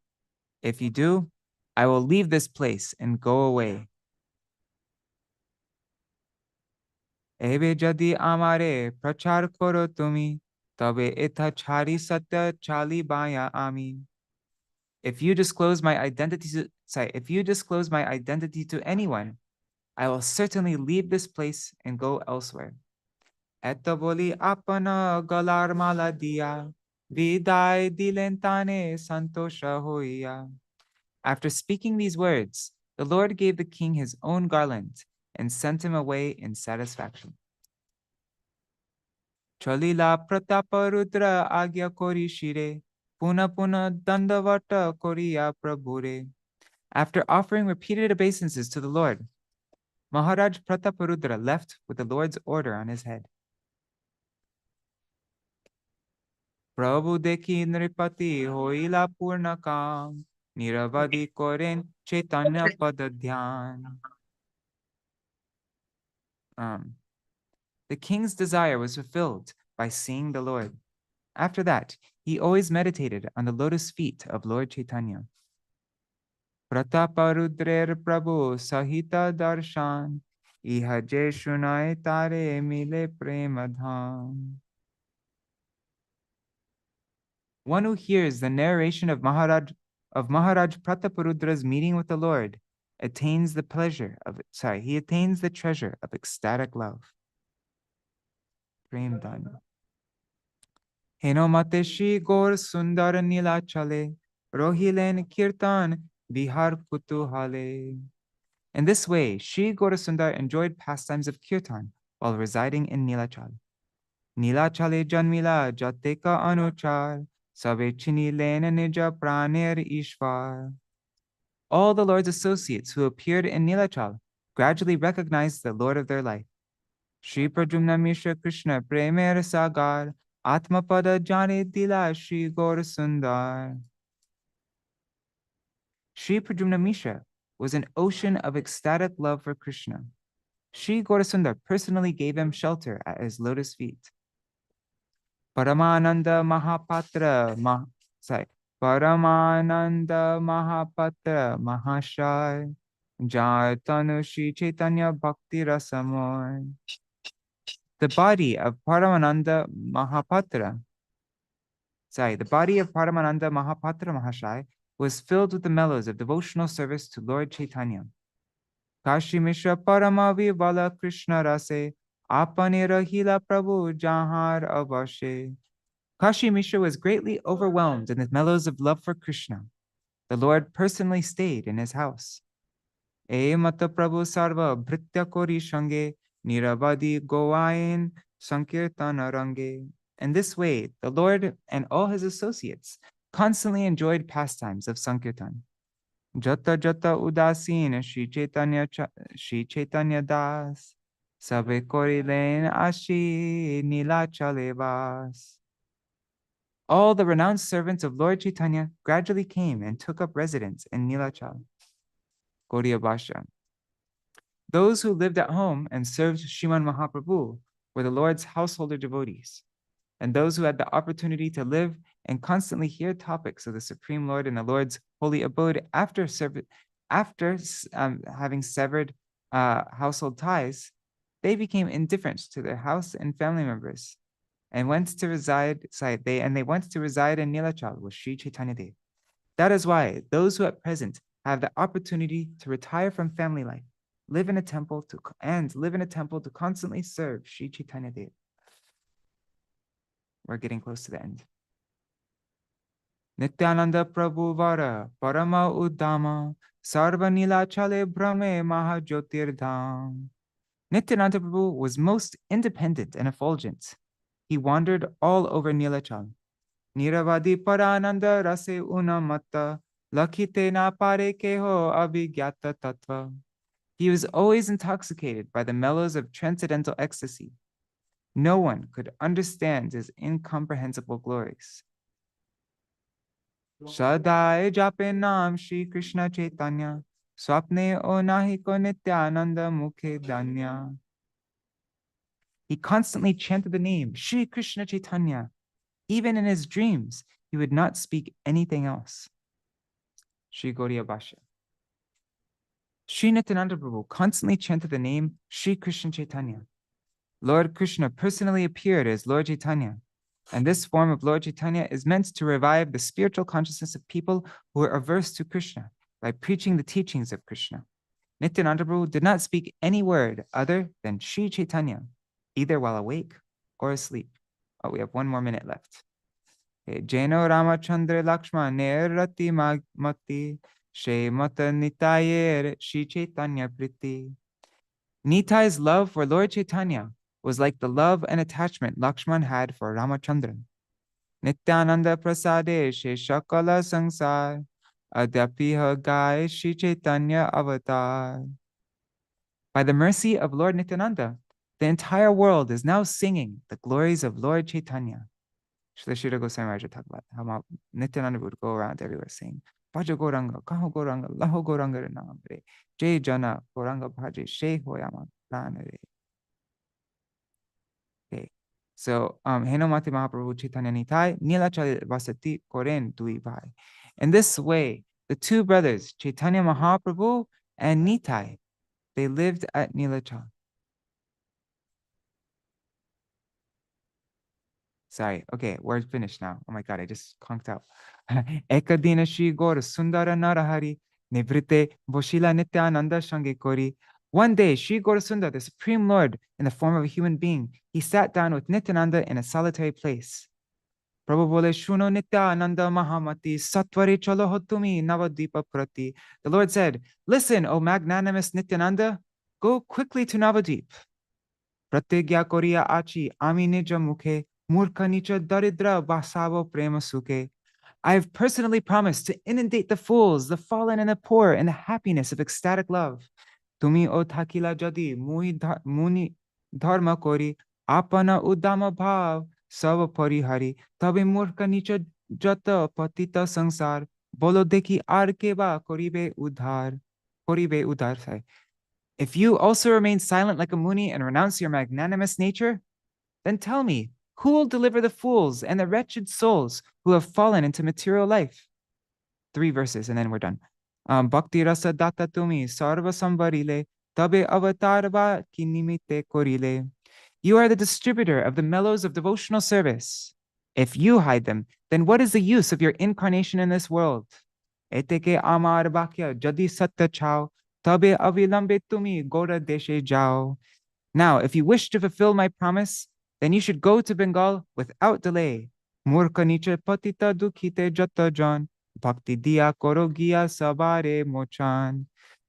If you do, I will leave this place and go away. Ebe jadi amare prachar koro tumi, tabe etha chari satya chali baya ami. If you disclose my identity to anyone, I will certainly leave this place and go elsewhere. Etta boli apana galar mala diya, vidai dilentane santosha hoiya. After speaking these words, the Lord gave the king his own garland and sent him away in satisfaction. Chalila Pratāparudra agya kori shire, puna puna dandavata koriya prabhure. After offering repeated obeisances to the Lord, Maharaj Pratāparudra left with the Lord's order on his head. Prabhu dekhi nripati hoila purnakam, niravadi koren chaitanya padadhyan. The king's desire was fulfilled by seeing the Lord. After that, he always meditated on the lotus feet of Lord Chaitanya. Pratāparudrer Prabhu Sahita Darshan, iha je shunai tare mile premadham. One who hears the narration of Maharaj Pratāparudra's meeting with the Lord attains the treasure of ecstatic love. Prem Dhan. Henomate Shri Gaurasundara Nīlācala, Rohilen Kirtan Vihar Kutuhale. In this way, Śrī Gaurasundara enjoyed pastimes of kirtan while residing in Nīlācala. Nīlācale janmila jateka anuchar, sabe chini lena nija praner ishvar. All the Lord's associates who appeared in Nīlācala gradually recognized the Lord of their life. Shri Pradyumna Mishra Krishna Premer Sagar, Atmapada Jane Dila Shri Gaurasundara. Shri Pradyumna Mishra was an ocean of ecstatic love for Krishna. Shri Gaurasundara personally gave him shelter at his lotus feet. Paramananda Mahapatra Paramananda Mahapatra Mahashai Jatanu Śrī Caitanya-bhakti Rasamoy. The body of Paramananda Mahapatra, the body of Paramananda Mahapatra Mahashai was filled with the mellows of devotional service to Lord Chaitanya. Kashi Mishra Paramavi Vala Krishna Rase Apane Rahila Prabhu Jahar Avashe. Kashi Mishra was greatly overwhelmed in the mellows of love for Krishna. The Lord personally stayed in his house. E Mata Prabhu Sarva Bhritya Kori Shange Niravadi Goain Sankirtana Range. In this way, the Lord and all his associates constantly enjoyed pastimes of Sankirtan. Jata Jata Udasin Śrī Caitanya Das Sabe Korilen Ashi Nīlācala Vas. All the renounced servants of Lord Chaitanya gradually came and took up residence in Nīlācala. Gaudiya Bhashya. Those who lived at home and served Sriman Mahāprabhu were the Lord's householder devotees, and those who had the opportunity to live and constantly hear topics of the Supreme Lord in the Lord's holy abode after having severed household ties, they became indifferent to their house and family members, and went to reside in Nīlācala with Śrī Caitanya Dev. That is why those who at present have the opportunity to retire from family life live in a temple to constantly serve Śrī Caitanya Dev. We're getting close to the end. Nityānanda Prabhu Vara Parama Uddama Sarva Nīlācale Brahme Mahajyotirdham. Nityānanda Prabhu was most independent and effulgent. He wandered all over Nīlācala. Niravadi Parananda Rase Unamatta Lakhite na pare keho abhigyata tattva. He was always intoxicated by the mellows of transcendental ecstasy. No one could understand his incomprehensible glories. Sadai jape naam Shri Krishna Chaitanya swapne o nahi ko Nityānanda mukhe danya. He constantly chanted the name Shri Krishna Chaitanya. Even in his dreams, he would not speak anything else. Shri Gaudiya Bhashya. Shri Nityānanda Prabhu constantly chanted the name Shri Krishna Chaitanya. Lord Krishna personally appeared as Lord Chaitanya, and this form of Lord Chaitanya is meant to revive the spiritual consciousness of people who are averse to Krishna by preaching the teachings of Krishna. Nityānanda Prabhu did not speak any word other than Shri Chaitanya, either while awake or asleep. Oh, we have 1 more minute left. Jeno Ramachandra Lakshma Nerati Mati She Mata Nitāi Śrī Caitanya Priti. Nitai's love for Lord Chaitanya was like the love and attachment Lakshman had for Ramachandran. Nityānanda Prasade She Shakala Sangsar Adyapiha Gai Śrī Caitanya Avatar. By the mercy of Lord Nityānanda, the entire world is now singing the glories of Lord Chaitanya. Srila Goswami Maharaj talked about how Nityānanda would go around everywhere saying, Bhaja Gauranga, Kaho Gauranga, Laho Gauranga Namre, Jai Jana, Gauranga Bhaja, She Hoyama, Pranare. Okay, so Henamati Mahaprabhu Chaitanya Nitāi, Nīlācala Vasati Koren Dui Bhai. In this way, the 2 brothers, Chaitanya Mahaprabhu and Nitāi, they lived at Nīlācala. Sorry, okay, we're finished now. Oh my God, I just conked out. Ekadina Śrī Gaurasundara Narahari Nivrite Boshila Nityānanda Shange Kori. One day, Śrī Gaurasundara, the Supreme Lord in the form of a human being, he sat down with Nityānanda in a solitary place. Prabhu bole Shuno Nityānanda Mahamati Sattvari Chalo Hotumi Navadipa Prati. The Lord said, listen, O magnanimous Nityānanda, go quickly to Navadip. Pratyagya Koriya Achi Ami Nija Mukhe Murka Nicha Daridra Basavo Prema Sukhe. I have personally promised to inundate the fools, the fallen, and the poor in the happiness of ecstatic love. Tumi o thakila jadi muni dharma kori apana udama bhav sava parihari tabe murka nicha jata patita sangsar bolo dekhi ar keba koribe udhar. If you also remain silent like a muni and renounce your magnanimous nature, then tell me, who will deliver the fools and the wretched souls who have fallen into material life? 3 verses and then we're done. Bhakti rasa datta tumi sarva samvarile tabe avatarva ki nimitte korile. You are the distributor of the mellows of devotional service. If you hide them, then what is the use of your incarnation in this world? Eteke amar bhakya jadi satta chao tabe avilambe tumi gora deshe jao. Now, if you wish to fulfill my promise, then you should go to Bengal without delay. Murka niche patita dukhite jata jan, bhakti diya korogiya sabare mochan.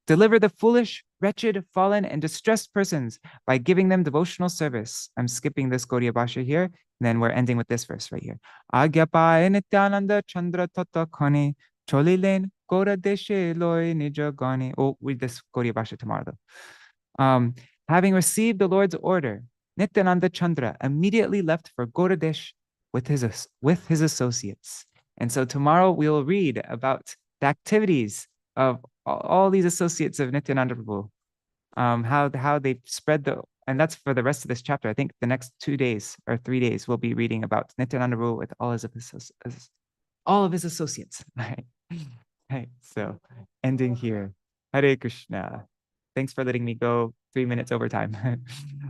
Deliver the foolish, wretched, fallen, and distressed persons by giving them devotional service. I'm skipping this Gaudiya Bhasha here, and then we're ending with this verse right here. Agyapaye Nityānanda chandra tata khane, cholilen gora deshe loy nija gane. Oh, read this Gaudiya Bhasha tomorrow though. Having received the Lord's order, Nityananda Chandra immediately left for Gauradesh with his associates. And so tomorrow we will read about the activities of all these associates of Nityananda Prabhu, how they spread and that's for the rest of this chapter. I think the next 2 days or 3 days we'll be reading about Nityananda Prabhu with all of his associates. Right. So ending here. Hare Krishna. Thanks for letting me go 3 minutes over time.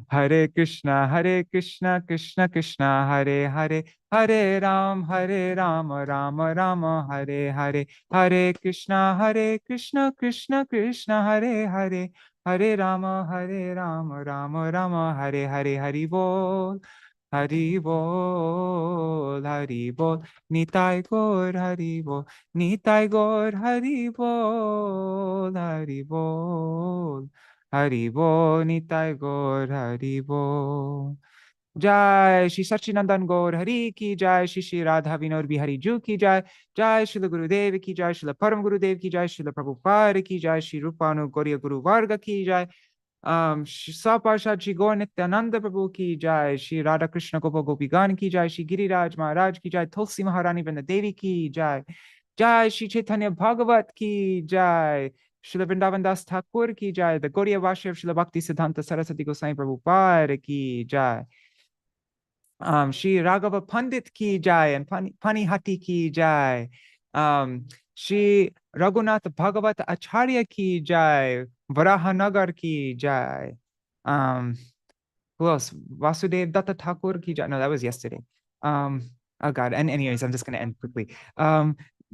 Hare Krishna, Krishna Krishna, Hare Hare, Hare Ram, Rama Rama, Hare Hare, Hare Krishna, Krishna Krishna, Hare Hare, Hare Rama, Rama Rama, Hare Hare, Hari Bol. Hari Bol, Hari Bol, Nitāi Gaur, Hari Bol, Nitāi Gaur, Hari Bol, Hari Bol, Hari Bol, Nitāi Gaur, Hari Bol. Jai Shri Sachinandan Gaur Hari ki Jai, Shri Radha Vinod Bihari Ju ki Jai, Jai Shri Gurudev ki Jai, Shri Param Gurudev ki Jai, Shri Prabhupada ki Jai, Shri Rupanu Gauriya Guru Varga ki Jai, Saparshad Shri Gaur Nityananda Prabhu ki Jai, Shri Radha Krishna Gopa Gopigan ki Jai, Shri Giriraj Maharaj ki Jai, Tulsi Maharani Vrinda Devi ki Jai, Jai Śrī Caitanya-bhāgavata ki Jai, Srila Vrindavan Das Thakur ki Jai, the Gaudiya Bhasha of Srila Bhakti Siddhanta Saraswati Goswami Prabhupada ki Jai, Śrī Rāghava Paṇḍita ki Jai and Pānihāṭi ki Jai, Śrī Rāghunatha Bhāgavata Ācārya ki Jai, Varāhanagara ki Jai. Who else? Vasudev Datta Thakur ki Jai. No, that was yesterday. Oh God. And anyways, I'm just going to end quickly.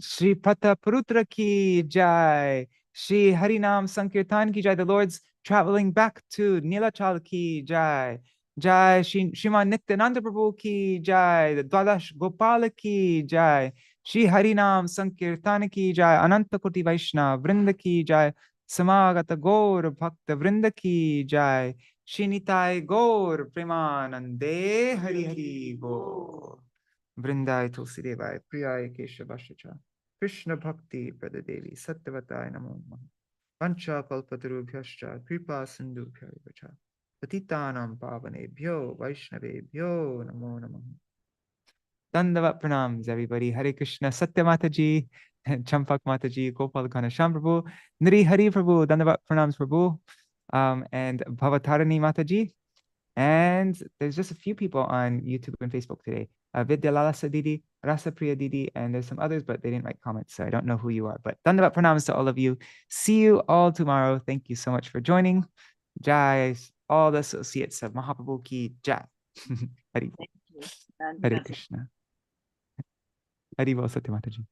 Śrī Pratāparudra ki Jai, Śrī Harinam Sankirtan ki Jai, the Lord's traveling back to Nīlācala ki Jai, Jai Shriman Nityananda Prabhu ki Jai, the Dwadash Gopala ki Jai, Shri Harinam Sankirtan ki Jai, Ananta Koti Vaishnava Vrinda ki Jai, Samagata Gaur Bhakta Vrinda ki Jai, Shri Nitāi Gaur Premanande Hari Hari Gaur. Vrindai Tulsi Devai Priyai Keshavashacha Krishna Bhakti Pradadevi Sattvatai Namo Namaha Pancha Kalpatarubhyascha Kripa Sindhubhya Vacha Patitanam Pavanebhyo Vaishnavebhyo Namo Namaha. Dandavat pranams, everybody. Hare Krishna, Satya Mataji, Champak Mataji, Gopal Ghanasham Prabhu, Nri Hari Prabhu, Dandavat pranams Prabhu, and Bhavatarani Mataji. And there's just a few people on YouTube and Facebook today. Vidyalalasa Didi, Rasa Priya Didi, and there's some others, but they didn't write comments, so I don't know who you are. But Dandavat pranams to all of you. See you all tomorrow. Thank you so much for joining. Jai, all the associates of Mahaprabhu ki Jai. Hare Krishna. Hare Bol Satya Mataji.